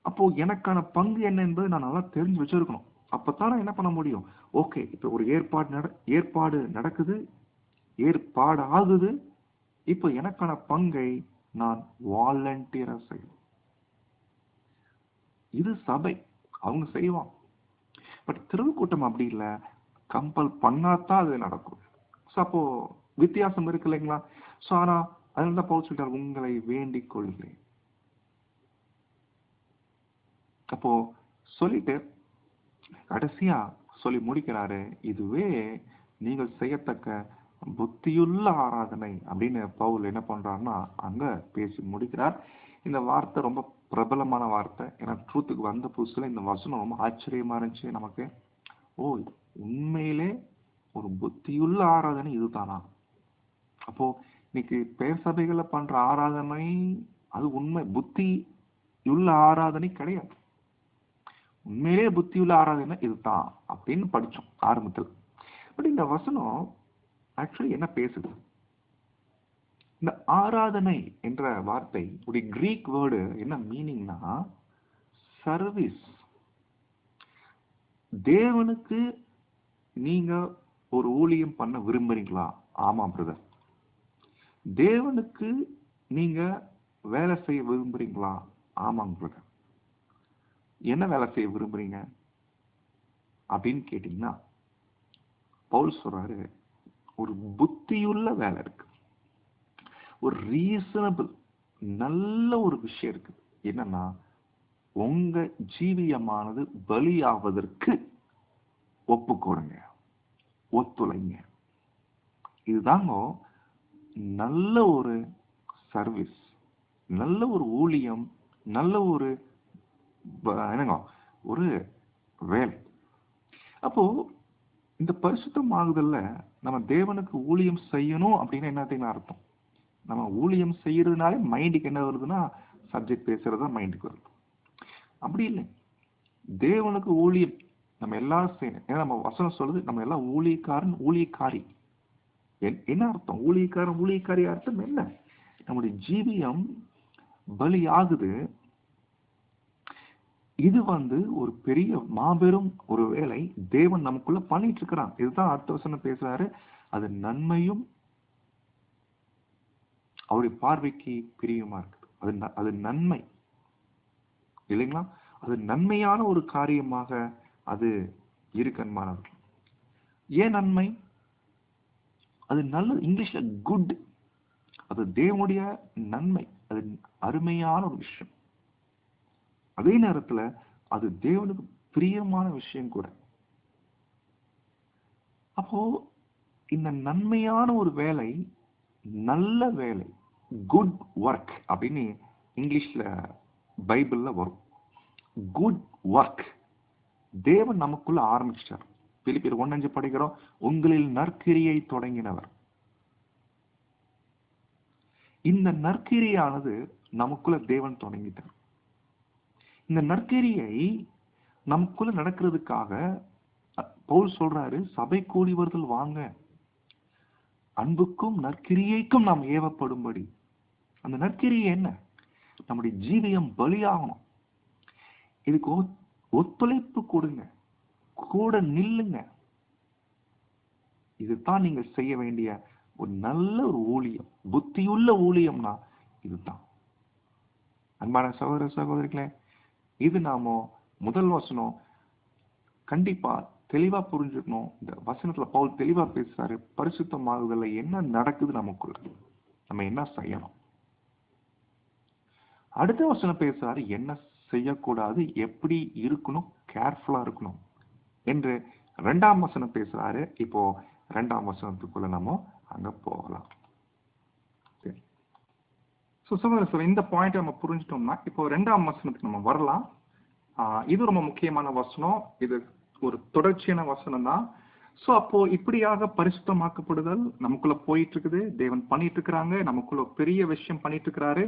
அப்போ எனக்கான பங்கு என்ன என்பதை நான் நல்லா தெரிஞ்சு வச்சிருக்கணும். அப்பதான் நான் என்ன பண்ண முடியும். ஓகே, இப்ப ஒரு ஏற்பாடு நடக்குது, ஏற்பாடு ஆகுது. இப்போ எனக்கான பங்கை நான் வாலண்டியரா செய்வேன். இது சபை, அவங்க செய்வான். பட் திருக்கூட்டம் அப்படி இல்லை, கம்பல் பண்ணாதான் அது நடக்கும். ஸோ அப்போ வித்தியாசம் இருக்கு இல்லைங்களா? ஸோ ஆனா அதனால தான் பவுல் சொல்லிட்டார், உங்களை வேண்டிக் கொள்கிறேன். அப்போ சொல்லிட்டு கடைசியா சொல்லி முடிக்கிறாரு, இதுவே நீங்கள் செய்யத்தக்க புத்தியுள்ள ஆராதனை அப்படின்னு பவுல் என்ன பண்றாருன்னா அங்க பேசி முடிக்கிறார். இந்த வார்த்தை ரொம்ப பிரபலமான வார்த்தை. ஏன்னா ட்ரூத்துக்கு வந்த புதுசுல இந்த வசனம் ரொம்ப ஆச்சரியமா இருந்துச்சு நமக்கு. ஓ, உண்மையிலே ஒரு புத்தியுள்ள ஆராதனை இதுதானா? அப்போ இன்னைக்கு பெயர் சபைகளை பண்ற ஆராதனை அது உண்மை புத்தியுள்ள ஆராதனை கிடையாது. உண்மையிலே புத்தியுள்ள ஆராதனை இதுதான் அப்படின்னு படிச்சோம் ஆரம்பத்தில். பட் இந்த வசனம் ஆக்சுவலி என்ன பேசுது? இந்த ஆராதனை என்ற வார்த்தை ஒரு கிரீக் வேர்டு என்ன மீனிங்னா சர்வீஸ். தேவனுக்கு நீங்க ஒரு ஊழியம் பண்ண விரும்புறீங்களா? ஆமா பிரதர். தேவனுக்கு நீங்க வேலை செய்ய விரும்புறீங்களா? ஆமாங்க பிரதர். என்ன வேலை செய்ய விரும்புறீங்க அப்படின்னு கேட்டீங்கன்னா பவுல் சொல்றாரு, ஒரு புத்தியுள்ள வேலை இருக்கு, ஒரு ரீசனபிள் நல்ல ஒரு விஷயம் இருக்கு. என்னன்னா உங்க ஜீவியமானது பலியாவதற்கு ஒப்பு கொடுங்க, ஒத்துழைங்க. இதுதாங்க நல்ல ஒரு சர்வீஸ், நல்ல ஒரு ஊழியம், நல்ல ஒரு என்னங்க ஒரு வேலை. அப்போ இந்த பரிசுத்தமாகுதல்ல நம்ம தேவனுக்கு ஊழியம் செய்யணும் அப்படின்னு என்னத்தையும் அர்த்தம். நம்ம ஊழியம் செய்யறதுனாலே மைண்டுக்கு என்ன வருதுன்னா சப்ஜெக்ட் பேசுறதா மைண்டுக்கு வருது. அப்படி இல்லை, தேவனுக்கு ஊழியம் நம்ம எல்லாரும் செய்யணும். ஏன்னா நம்ம வசனம் சொல்லுது நம்ம எல்லாம் ஊழியக்காரன் ஊழியக்காரி. என்ன அர்த்தம்? ஊழியக்காரன் ஊழியக்காரி அர்த்தம் என்ன? நம்முடைய ஜீவியம் பலி ஆகுது. இது ஒரு பெரிய மாபெரும் ஒரு வேலை தேவன் நமக்குள்ள பண்ணிட்டு இருக்கிறான். இதுதான் அடுத்த வசனம் பேசுறாரு, அது நன்மையும் அவருடைய பார்வைக்கு பிரியமா இருக்குது. அது நன்மை இல்லைங்களா? அது நன்மையான ஒரு காரியமாக அது இருக்கன்மானவர்கள். ஏன் நன்மை? அது நல்லது. இங்கிலீஷ்ல குட். அது தேவனுடைய நன்மை, அது அருமையான ஒரு விஷயம். அதே நேரத்துல அது தேவனுக்கு பிரியமான விஷயம் கூட. அப்போ இந்த நன்மையான ஒரு வேலை, நல்ல வேலை, குட் ஒர்க் அப்படின்னு இங்கிலீஷ்ல பைபிள்ல வரும். குட் ஒர்க் தேவன் நமக்குள்ள ஆரம்பிச்சிட்டார். பிலிப்பியர் 1:5 படிக்கிறோம், உங்களில் நற்கிரியை தொடங்கினவர். இந்த நற்கிரியானது நமக்குள்ள தேவன் தொடங்கிட்டார். இந்த நற்கிரியை நமக்குள்ள நடக்கிறதுக்காக பவுல் சொல்றாரு, சபை கூடியவர்கள் வாங்க, அன்புக்கும் நற்கிரியைக்கும் நாம் ஏவப்படும்படி. அந்த நற்கிரியை என்ன? நம்முடைய ஜீவியம் பலியாகணும். இதுக்கு ஒத்துழைப்பு கொடுங்க, கூட நில்லுங்க. இதுதான் நீங்க செய்ய வேண்டிய ஒரு நல்ல ஒரு ஊழியம், புத்தியுள்ள ஊழியம்னா இதுதான். அன்பான சகோதர சகோதரிகளே, இது நாம முதல் வசனம் கண்டிப்பா தெளிவா புரிஞ்சுக்கணும். இந்த வசனத்துல பவுல் தெளிவா பேசுறாரு, பரிசுத்தமாகுதல்ல என்ன நடக்குது நமக்குள்ள, நம்ம என்ன செய்யணும். அடுத்த வசனம் பேசுறாரு, என்ன செய்யக்கூடாது, எப்படி இருக்கணும், கேர்ஃபுல்லா இருக்கணும் என்று 2ஆம் வசனம் பேசுறாரு. இப்போ 2ஆம் வசனத்துக்குள்ள நம்ம அங்க போகலாம். இந்த பாயிண்ட் நம்ம புரிஞ்சிட்டோம்னா இப்போ 2ஆம் வசனத்துக்கு நம்ம வரலாம். இது ரொம்ப முக்கியமான வசனம். இது ஒரு தொடர்ச்சியான வசனம் தான். சோ அப்போ இப்படியாக பரிசுத்தமாக்கப்படுதல் நமக்குள்ள போயிட்டு இருக்குது. தேவன் பண்ணிட்டு இருக்கிறாங்க, நமக்குள்ள பெரிய விஷயம் பண்ணிட்டு இருக்கிறாரு.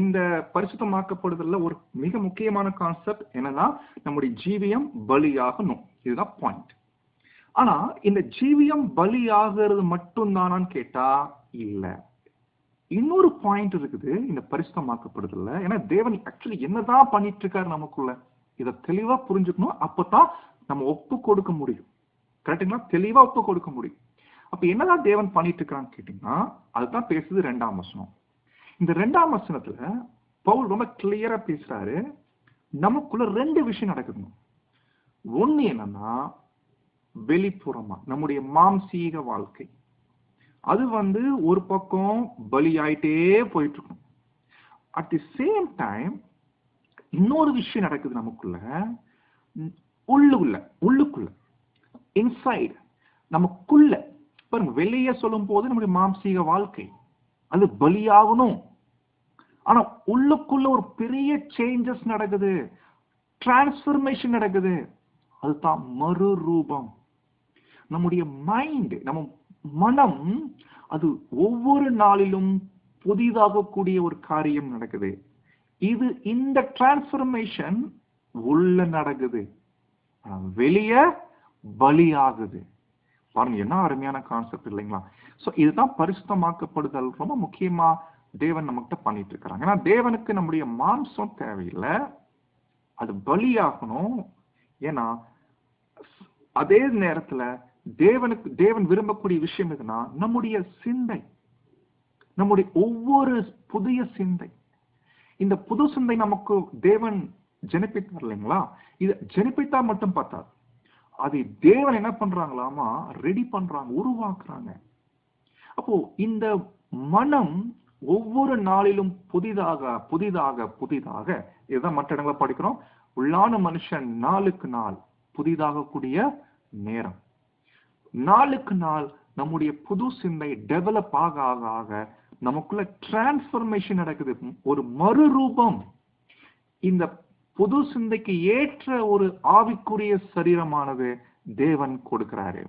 இந்த பரிசுத்தமாக்கப்படுதல்ல ஒரு மிக முக்கியமான கான்செப்ட் என்னன்னா, நம்முடைய ஜீவியம் பலியாகணும். இதுதான் பாயிண்ட். ஆனா இந்த ஜீவியம் பலியாகிறது மட்டும் தானான்னு கேட்டா இல்ல, இன்னொரு பாயிண்ட் இருக்குது இந்த பரிசுத்தமாக்கப்படுதல்ல. ஏன்னா தேவன் ஆக்சுவலி என்னதான் பண்ணிட்டு இருக்காரு நமக்குள்ள, இதை தெளிவா புரிஞ்சுக்கணும். அப்பதான் நம்ம ஒப்பு கொடுக்க முடியும். கரெக்டுங்களா? தெளிவா ஒப்பு கொடுக்க முடியும். அப்ப என்னதான் தேவன் பண்ணிட்டு இருக்கிறான்னு கேட்டீங்கன்னா, அதுதான் பேசுது 2ஆம் வசனம். இந்த 2ஆம் வசனத்துல பவுல் ரொம்ப கிளியரா பேசுறாரு. நமக்குள்ள 2 விஷயம் நடக்குது. ஒண்ணு என்னன்னா, வெளிப்புறமா நம்முடைய மாம்சீக வாழ்க்கை, அது ஒரு பக்கம் பலியாயிட்டே போயிட்டு இருக்கும். அட் தி சேம் டைம் இன்னொரு விஷயம் நடக்குது நமக்குள்ள, உள்ளுக்குள்ள இன்சைட், நமக்குள்ள பாருங்க. வெளியே சொல்லும் போது நம்முடைய மாம்சீக வாழ்க்கை அது பலியாகணும். ஆனா உள்ளுக்குள்ள ஒரு பெரிய சேஞ்சஸ் நடக்குது, டிரான்ஸ்பர்மேஷன் நடக்குது. அதுதான் மறுரூபம். நம்முடைய மைண்ட், நம்ம மனம், அது ஒவ்வொரு நாளிலும் புதிதாகக்கூடிய ஒரு காரியம் நடக்குது. இந்த டிரான்ஸ்பர்மேஷன் உள்ள நடக்குது, வெளியே பலியாகுது. பாருங்க, என்ன அருமையான கான்செப்ட் இல்லைங்களா? சோ இதுதான் பரிசுத்தமாக்கப்படுதல். ரொம்ப முக்கியமா தேவன் நம்மகிட்ட பண்ணிட்டு இருக்கிறாங்க. ஏன்னா தேவனுக்கு நம்முடைய மாம்சம் தேவையில்லை, அது பலியாகணும். ஏன்னா அதே நேரத்துல தேவன் விரும்பக்கூடிய விஷயம் எதுனா, நம்முடைய சிந்தை, நம்முடைய ஒவ்வொரு புதிய சிந்தை. இந்த புது சிந்தை நமக்கு தேவன் ஜனிப்பித்தார் இல்லைங்களா? இது ஜனிப்பித்தா மட்டும் பார்த்தாது, அதை தேவன் என்ன பண்றாங்களாமா, ரெடி பண்றாங்க, உருவாக்குறாங்க. அப்போ இந்த மனம் ஒவ்வொரு நாளிலும் புதிதாக புதிதாக புதிதாக, இதுதான் மற்ற இடங்களை படிக்கிறோம், உள்ளான மனுஷன் நாளுக்கு நாள் புதிதாக கூடிய நேரம். நாளுக்கு நாள் நம்முடைய புது சிந்தை டெவலப் ஆக ஆக ஆக நமக்குள்ள டிரான்ஸ்பர்மேஷன் நடக்குது, ஒரு மறுரூபம். இந்த புது சிந்தைக்கு ஏற்ற ஒரு ஆவிக்குரிய சரீரமானது தேவன் கொடுக்கிறாரு.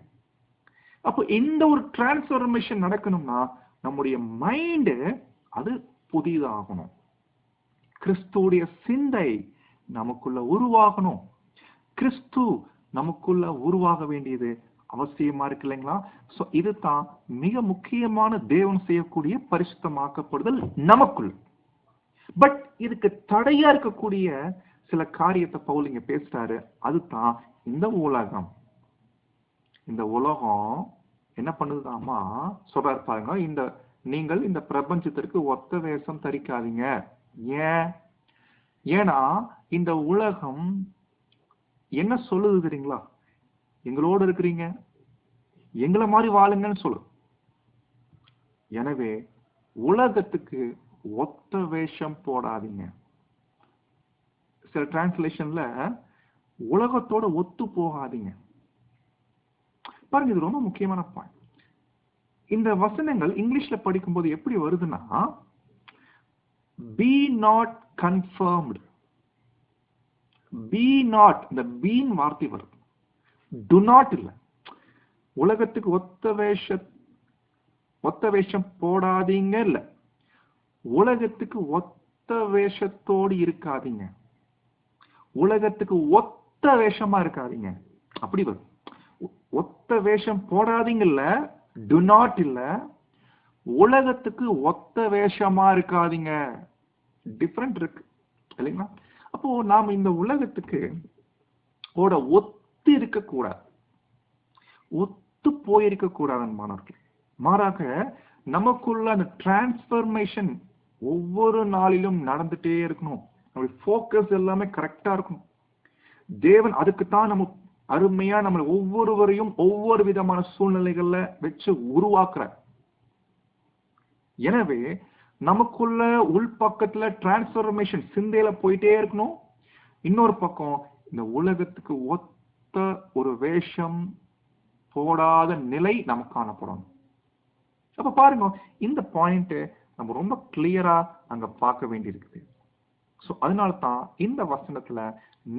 அப்போ இந்த ஒரு டிரான்ஸ்பர்மேஷன் நடக்கணும்னா நம்முடைய மைண்ட் அது புதிதாகணும். கிறிஸ்துவுடைய சிந்தை நமக்குள்ள உருவாகணும். கிறிஸ்து நமக்குள்ள உருவாக வேண்டியது அவசியமா இருக்கு இல்லைங்களா? சோ இதுதான் மிக முக்கியமான தேவன் செய்யக்கூடிய பரிசுத்தமாக்கப்படுதல் நமக்குள்ள. பட் இதுக்கு தடையா இருக்கக்கூடிய சில காரியத்தை பவுல் இங்க பேசுறாரு. அதுதான் இந்த உலகம். இந்த உலகம் என்ன பண்ணுதாமா சொல்றாரு பாருங்க, நீங்கள் இந்த பிரபஞ்சத்திற்கு ஒத்த வேஷம் தரிக்காதீங்க. ஏன்னா இந்த உலகம் என்ன சொல்லுது தெரியுங்களா? எங்களோடு இருக்கிறீங்க, எங்களை மாதிரி வாழுங்கன்னு சொல்லு. எனவே உலகத்துக்கு ஒத்த வேஷம் போடாதீங்க. சில டிரான்ஸ்லேஷன்ல உலகத்தோட ஒத்து போகாதீங்க. பாருங்க, இது ரொம்ப முக்கியமான பாயிண்ட். இந்த வசனங்கள் இங்கிலீஷ்ல படிக்கும்போது எப்படி வருதுன்னா, be not confirmed. be not, இந்த பீன் வார்த்தை வருது, do not இல்ல. உலகத்துக்கு ஒத்த வேஷம் போடாதீங்க இல்ல, உலகத்துக்கு ஒத்த வேஷத்தோடு இருக்காதீங்க, உலகத்துக்கு ஒத்த வேஷமா இருக்காதீங்க. அப்படி வரும். ஒத்த வேஷம் போடாதீங்க இல்ல, do not இல்ல, உலகத்துக்கு ஒத்த வேஷமா இருக்காதீங்க. டிஃபரெண்ட் இருக்கு இல்லைங்களா? அப்போ நாம் இந்த உலகத்துக்கு ஒத்து இருக்க கூடாது, ஒத்து போயிருக்க கூடாது மாணவர்கள். மாறாக நமக்குள்ள அந்த டிரான்ஸ்பர்மேஷன் ஒவ்வொரு நாளிலும் நடந்துட்டே இருக்கணும். நம்மளுடைய ஃபோக்கஸ் எல்லாமே கரெக்டா இருக்கணும். தேவன் அதுக்குத்தான் நம்ம அருமையா நம்ம ஒவ்வொருவரையும் ஒவ்வொரு விதமான சூழ்நிலைகள்ல வச்சு உருவாக்குறார். எனவே நமக்குள்ள உள்பக்கத்துல டிரான்ஸ்பர்மேஷன் சிந்தையில போயிட்டே இருக்கணும். இன்னொரு பக்கம் இந்த உலகத்துக்கு ஒத்த ஒரு வேஷம் போடாத நிலை நமக்கு காணப்படும். அப்ப பாருங்க, இந்த பாயிண்ட் நம்ம ரொம்ப கிளியரா அங்க பார்க்க வேண்டி இருக்குது. சோ அதனால தான் இந்த வசனத்துல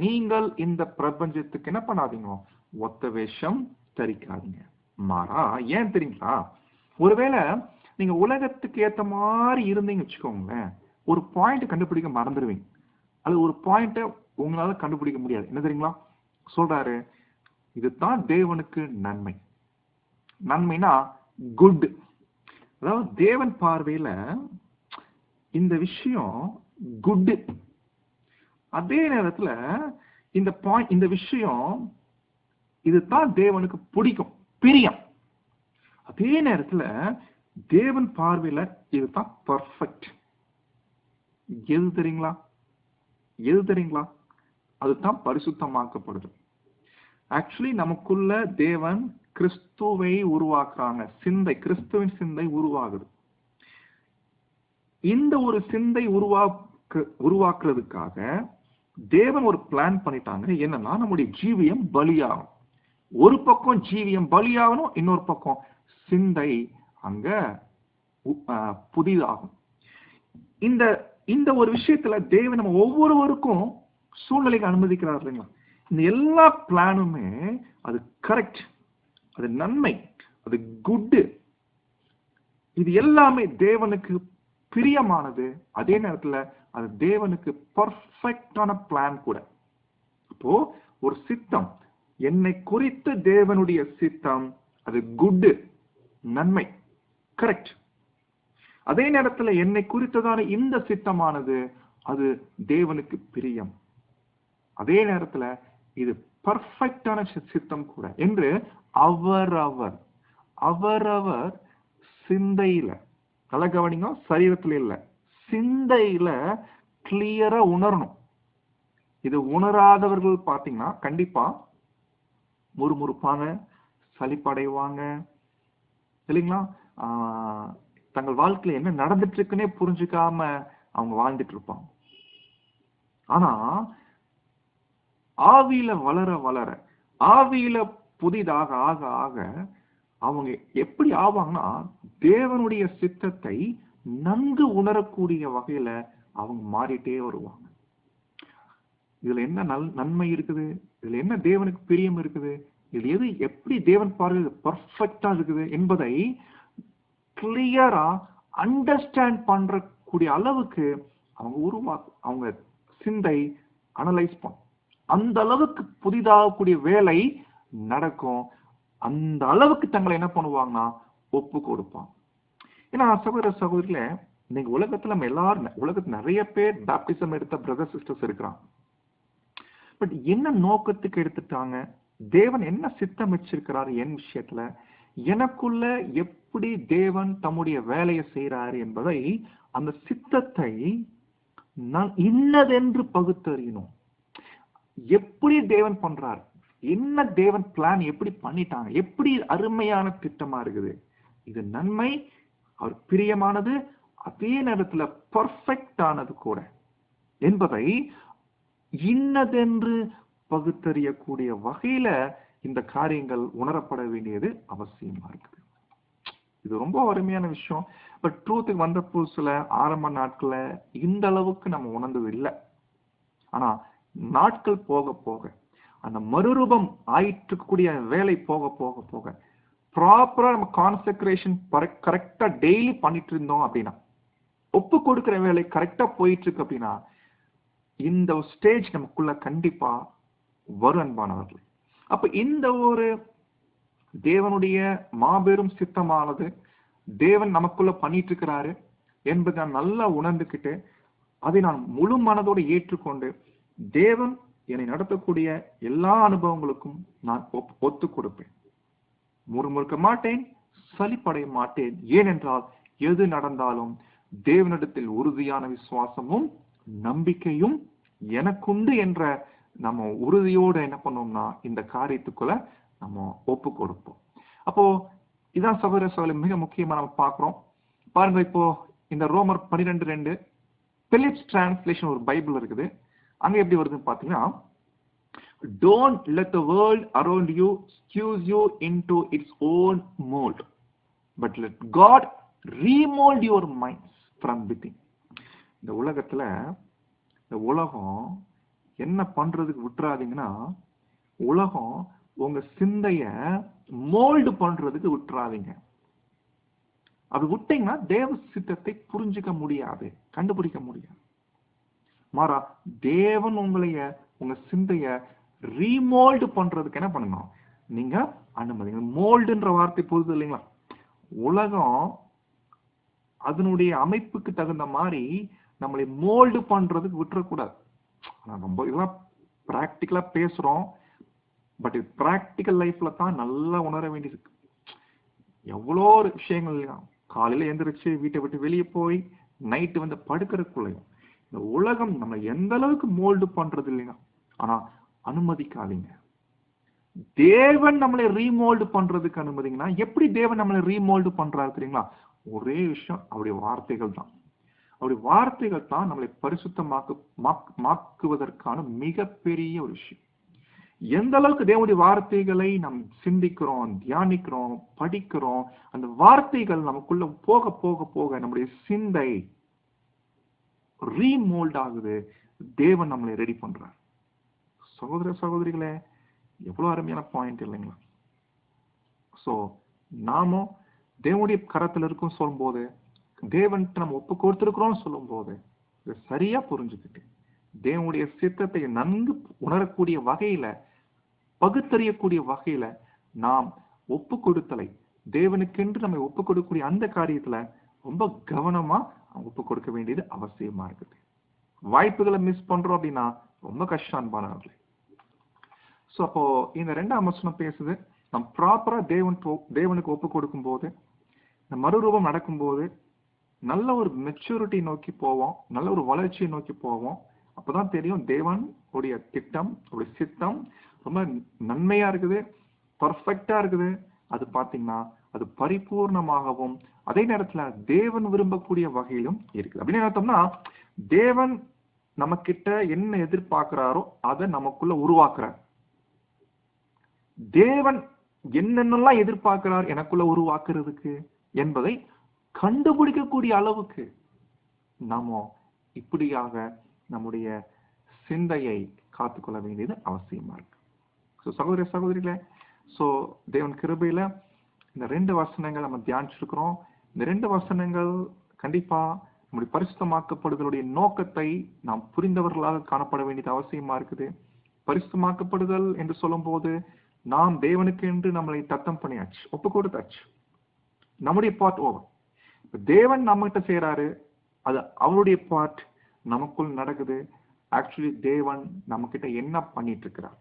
நீங்கள் இந்த பிரபஞ்சத்துக்கு என்ன பண்ணாதீங்க, ஒத்த வேஷம் தரிக்காதீங்க. மாறா ஏன் தெரியுங்களா? ஒருவேளை நீங்க உலகத்துக்கு ஏத்த மாதிரி இருந்தீங்க வச்சுக்கோங்களேன், ஒரு பாயிண்ட் கண்டுபிடிக்க மறந்துடுவீங்க. அது ஒரு பாயிண்ட உங்களால கண்டுபிடிக்க முடியாது. என்ன தெரியுங்களா சொல்றாரு? இதுதான் தேவனுக்கு நன்மை. நன்மைனா குட். அதாவது தேவன் பார்வையில இந்த விஷயம் குட். அதே நேரத்துல இந்த விஷயம் இதுதான் தேவனுக்கு பிடிக்கும், பிரியம். அதே நேரத்துல தேவன் பார்வையில இதுதான் பர்ஃபெக்ட். எது தெரியுங்களா? அதுதான் பரிசுத்தமாக்கப்படுது. ஆக்சுவலி நமக்குள்ள தேவன் கிறிஸ்துவை உருவாக்குறாங்க. கிறிஸ்துவின் சிந்தை உருவாகுது. இந்த ஒரு சிந்தை உருவாக்குறதுக்காக தேவன் ஒரு பிளான் பண்ணிட்டாங்க. என்னன்னா, நம்முடைய ஜீவியம் பலியாகும். ஒரு பக்கம் ஜீவியம் பலியாகணும், இன்னொரு பக்கம் சிந்தை அங்க புதிதாகும். இந்த ஒரு விஷயத்துல தேவன் நம்ம ஒவ்வொருவருக்கும் சூழ்நிலைக்கு அனுமதிக்கிறார் இல்லைங்களா? இந்த எல்லா பிளானுமே அது கரெக்ட், அது நன்மை, அது குட். இது எல்லாமே தேவனுக்கு பிரியமானது. அதே நேரத்துல அது தேவனுக்கு பர்ஃபெக்டான பிளான் கூட. அப்போ ஒரு சித்தம், என்னை குறித்து தேவனுடைய சித்தம், அது குட், நன்மை, கரெக்ட். அதே நேரத்துல என்னை குறித்ததான இந்த சித்தமானது அது தேவனுக்கு பிரியம். அதே நேரத்துல இது பர்ஃபெக்டான சித்தம் கூட என்று அவரவர் சிந்தையில, நல்ல கவனிங்க, சரீரத்துல இல்ல, சிந்தையில கிளியரா உணரணும். இது உணராதவர்கள் பாத்தீங்கன்னா கண்டிப்பா முறுமுறுப்பாங்க, சலிப்படைவாங்க இல்லைங்களா? தங்கள் வாழ்க்கையில என்ன நடந்துட்டு இருக்குன்னே புரிஞ்சுக்காம அவங்க வாழ்ந்துட்டு இருப்பாங்க. ஆனா ஆவியில வளர ஆவியில புதிதாக ஆக ஆக அவங்க எப்படி ஆவாங்கன்னா, தேவனுடைய சித்தத்தை நன்கு உணரக்கூடிய வகையில அவங்க மாறிட்டே வருவாங்க. இதுல என்ன நன்மை இருக்குது, இதுல என்ன தேவனுக்கு பிரியம் இருக்குது, இது எது எப்படி தேவன் பார்வையில் பர்ஃபெக்டா இருக்குது என்பதை கிளியரா அண்டர்ஸ்டாண்ட் பண்றக்கூடிய அளவுக்கு அவங்க சிந்தை அனலைஸ் பண்ணும். அந்த அளவுக்கு புதிதாகக்கூடிய வேலை நடக்கும். அந்த அளவுக்கு தங்களை என்ன பண்ணுவாங்கன்னா ஒப்பு கொடுப்பாங்க. ஏன்னா சகோதரில இன்னைக்கு உலகத்துல நம்ம எல்லாரும், உலகத்துல நிறைய பேர் பேப்டிசம் எடுத்த பிரதர் சிஸ்டர்ஸ் இருக்கிறாங்க. பட் என்ன நோக்கத்துக்கு எடுத்துட்டாங்க, தேவன் என்ன சித்தம் வச்சிருக்கிறாரு என் விஷயத்துல, எனக்குள்ள எப்படி தேவன் தம்முடைய வேலையை செய்யறாரு என்பதை, அந்த சித்தத்தை நான் இன்னதென்று பகுத்தறியணும். எப்படி தேவன் பண்றார், என்ன தேவன் பிளான் எப்படி பண்ணிட்டாங்க, எப்படி அருமையான திட்டமா இருக்குது, இது நன்மை, அவர் பிரியமானது, அதே நேரத்துல பர்ஃபெக்ட் ஆனது கூட என்பதை இன்னதென்று பகுத்தறியக்கூடிய வகையில இந்த காரியங்கள் உணரப்பட வேண்டியது அவசியமா இருக்குது. இது ரொம்ப அருமையான விஷயம். பட் ட்ரூத்துக்கு வந்த புதுசுல ஆரம்ப நாட்கள்ல இந்த அளவுக்கு நம்ம உணர்ந்தது இல்லை. ஆனா நாட்கள் போக போக, அந்த மறுரூபம் ஆயிட்டுக்கூடிய வேலை போக போக போக, ப்ராப்பரா நம்ம கான்செக்ரேஷன் கரெக்டா டெய்லி பண்ணிட்டு இருந்தோம் அப்படின்னா, ஒப்பு கொடுக்கிற வேலை கரெக்டா போயிட்டு இருக்கு அப்படின்னா, இந்த ஸ்டேஜ் நமக்குள்ள கண்டிப்பா வரும் அன்பானவர்கள். அப்ப இந்த ஒரு தேவனுடைய மாபெரும் சித்தமானது தேவன் நமக்குள்ள பண்ணிட்டு இருக்கிறாரு என்பதை நான் நல்லா உணர்ந்துகிட்டு, அதை நான் முழு மனதோடு ஏற்றுக்கொண்டு, தேவன் என்னை நடத்தக்கூடிய எல்லா அனுபவங்களுக்கும் நான் ஒத்து கொடுப்பேன். முறுமுறுக்க மாட்டேன், சலிப்படைய மாட்டேன். ஏனென்றால் எது நடந்தாலும் தேவனிடத்தில் உறுதியான விசுவாசமும் நம்பிக்கையும் எனக்குண்டு என்ற நம்ம உறுதியோடு என்ன பண்ணோம்னா இந்த காரியத்துக்குள்ள நம்ம ஒப்பு கொடுப்போம். அப்போ இதான் சகோதர மிக முக்கியமா நம்ம பார்க்கிறோம். பாருங்க, இப்போ இந்த ரோமர் 12:2 பிலிப்ஸ் டிரான்ஸ்லேஷன் ஒரு பைபிள் இருக்குது. அங்க எப்படி வருதுன்னு பாத்தீங்கன்னா, don't let the world around you squeeze you into its own mold, but let God remold your minds from within. இந்த உலகத்துல இந்த உலகம் என்ன பண்றதுக்கு விட்டுறாதீங்கன்னா, உலகம் உங்க சிந்தைய மோல்டு பண்றதுக்கு விட்டுறாதீங்க. அது விட்டீங்கன்னா தேவ சித்தத்தை புரிஞ்சுக்க முடியாது, கண்டுபிடிக்க முடியாது. மாறா தேவன் உங்க சிந்தைய ரீமோல்டு பண்றதுக்கு என்ன பண்ணணும், நீங்க அனுமதிங்க. மோல்டுன்ற வார்த்தை புரியுது இல்லைங்களா? உலகம் அதனுடைய அமைப்புக்கு தகுந்த மாதிரி நம்மளை மோல்டு பண்றதுக்கு விட்டுறக்கூடாது. நம்ம இதெல்லாம் எவ்வளோ ஒரு விஷயங்கள் காலையில எந்திரிச்சு வீட்டை விட்டு வெளியே போய் நைட்டு வந்து படுக்கிறதுக்குள்ளையும் இந்த உலகம் நம்ம எந்த அளவுக்கு மோல்டு பண்றது இல்லைங்க. ஆனா அனுமதிக்காதீங்க. தேவன் நம்மளை ரீமோல்டு பண்றதுக்கு அனுமதிங்கன்னா, எப்படி தேவன் நம்மளை ரீமோல்டு பண்றாரு தெரியுங்களா? ஒரே விஷயம், அவருடைய வார்த்தைகள் தான். அவருடைய வார்த்தைகள் தான் நம்மளை பரிசுத்தமாக்குவதற்கான மிகப்பெரிய ஒரு விஷயம். எந்த அளவுக்கு தேவனுடைய வார்த்தைகளை நாம் சிந்திக்கிறோம், தியானிக்கிறோம், படிக்கிறோம், அந்த வார்த்தைகள் நமக்குள்ள போக போக போக நம்முடைய சிந்தை ரீமோல்ட் ஆகுது. தேவன் நம்மளை ரெடி பண்றார். சகோதர சகோதரிகளே, எவ்வளவு அருமையான பாயிண்ட் இல்லைங்களா? சோ நாமும் தேவனுடைய கரத்துல இருக்கும் சொல்லும் போது, தேவன்ட்டு நம்ம ஒப்பு கொடுத்திருக்கிறோம் சொல்லும் போது, இதை சரியா புரிஞ்சுக்கிட்டு தேவனுடைய சித்தத்தை நன்கு உணரக்கூடிய வகையில, பகுத்தறியக்கூடிய வகையில நாம் ஒப்பு கொடுத்தலை, தேவனுக்கென்று நம்ம ஒப்பு கொடுக்கக்கூடிய அந்த காரியத்துல ரொம்ப கவனமா ஒப்பு கொடுக்க வேண்டியது அவசியமா இருக்குது. வாய்ப்புகளை மிஸ் பண்றோம் அப்படின்னா ரொம்ப கஷ்டம் அன்பானவர்களே. சோ அப்போ இந்த 2ஆம் வசனம் பேசுது, நம்ம ப்ராப்பரா தேவனுக்கு ஒப்பு கொடுக்கும் போது, இந்த மறுரூபம் நடக்கும் போது நல்ல ஒரு மெச்சூரிட்டி நோக்கி போவோம், நல்ல ஒரு வளர்ச்சியை நோக்கி போவோம். அப்பதான் தெரியும் தேவன் உடைய திட்டம், உடைய சித்தம் ரொம்ப நன்மையா இருக்குது, பர்ஃபெக்டா இருக்குது. அது பாத்தீங்கன்னா அது பரிபூர்ணமாகவும் அதே நேரத்துல தேவன் விரும்பக்கூடிய வகையிலும் இருக்குது. அப்படின்னு அர்த்தம்னா, தேவன் நம்ம கிட்ட என்ன எதிர்பார்க்கிறாரோ அதை நமக்குள்ள உருவாக்குறார். தேவன் என்னென்னலாம் எதிர்பார்க்கிறார் எனக்குள்ள உருவாக்குறதுக்கு என்பதை கண்டுபிடிக்கக்கூடிய அளவுக்கு நாம இப்படியாக நம்முடைய சிந்தையை காத்துக்கொள்ள வேண்டியது அவசியமா இருக்கு. சகோதர சகோதரிகளே, சோ தேவன் கிருபையில இந்த 2 வசனங்கள் நம்ம தியானிச்சிருக்கிறோம். இந்த 2 வசனங்கள் கண்டிப்பா நம்முடைய பரிசுத்தமாக்கப்படுதலுடைய நோக்கத்தை நாம் புரிந்தவர்களாக காணப்பட வேண்டியது அவசியமா இருக்குது. பரிசுத்தமாக்கப்படுதல் என்று சொல்லும் போது நாம் தேவனுக்கு என்று நம்மளை தத்தம் பண்ணியாச்சு, ஒப்பு கொடுத்தாச்சு. நம்முடைய பார்ட் ஓவர். தேவன் நம்ம கிட்ட செய்யறாரு, அது அவருடைய பார்ட் நமக்குள் நடக்குது. ஆக்சுவலி தேவன் நம்ம கிட்ட என்ன பண்ணிட்டு இருக்கிறார்,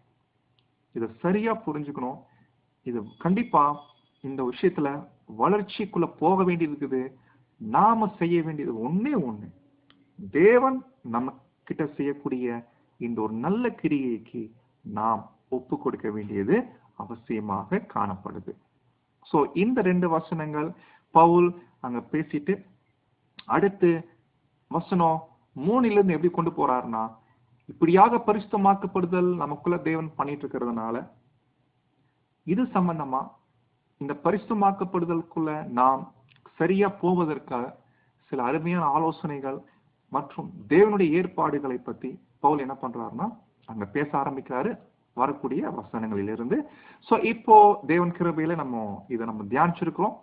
இதை சரியா புரிஞ்சுக்கணும். இது கண்டிப்பா இந்த விஷயத்துல வளர்ச்சிக்குள்ள போக வேண்டியது இருக்குது. நாம செய்ய வேண்டியது ஒண்ணே ஒண்ணு, தேவன் நம்ம கிட்ட செய்யக்கூடிய இந்த ஒரு நல்ல கிரியைக்கு நாம் ஒப்பு கொடுக்க வேண்டியது அவசியமாக காணப்படுது. சோ இந்த 2 வசனங்கள் பவுல் அங்க பேசிட்டு அடுத்து வசனம் 3 இருந்து எப்படி கொண்டு போறாருன்னா, இப்படியாக பரிசுத்தமாக்கப்படுதல் நமக்குள்ள தேவன் பண்ணிட்டு இருக்கிறதுனால இது சம்பந்தமா இந்த பரிசுத்தமாக்கப்படுதலுக்குள்ள நாம் சரியா போவதற்காக சில அருமையான ஆலோசனைகள் மற்றும் தேவனுடைய ஏற்பாடுகளை பத்தி பவுல் என்ன பண்றாருன்னா அங்க பேச ஆரம்பிக்கிறாரு வரக்கூடிய வசனங்களிலிருந்து. சோ இப்போ தேவன் கிருபையில நம்ம இதை தியானிச்சிருக்கிறோம்.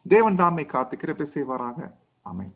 தேவன் தாமே காத்து கிருபை செய்வாராக. ஆமென்.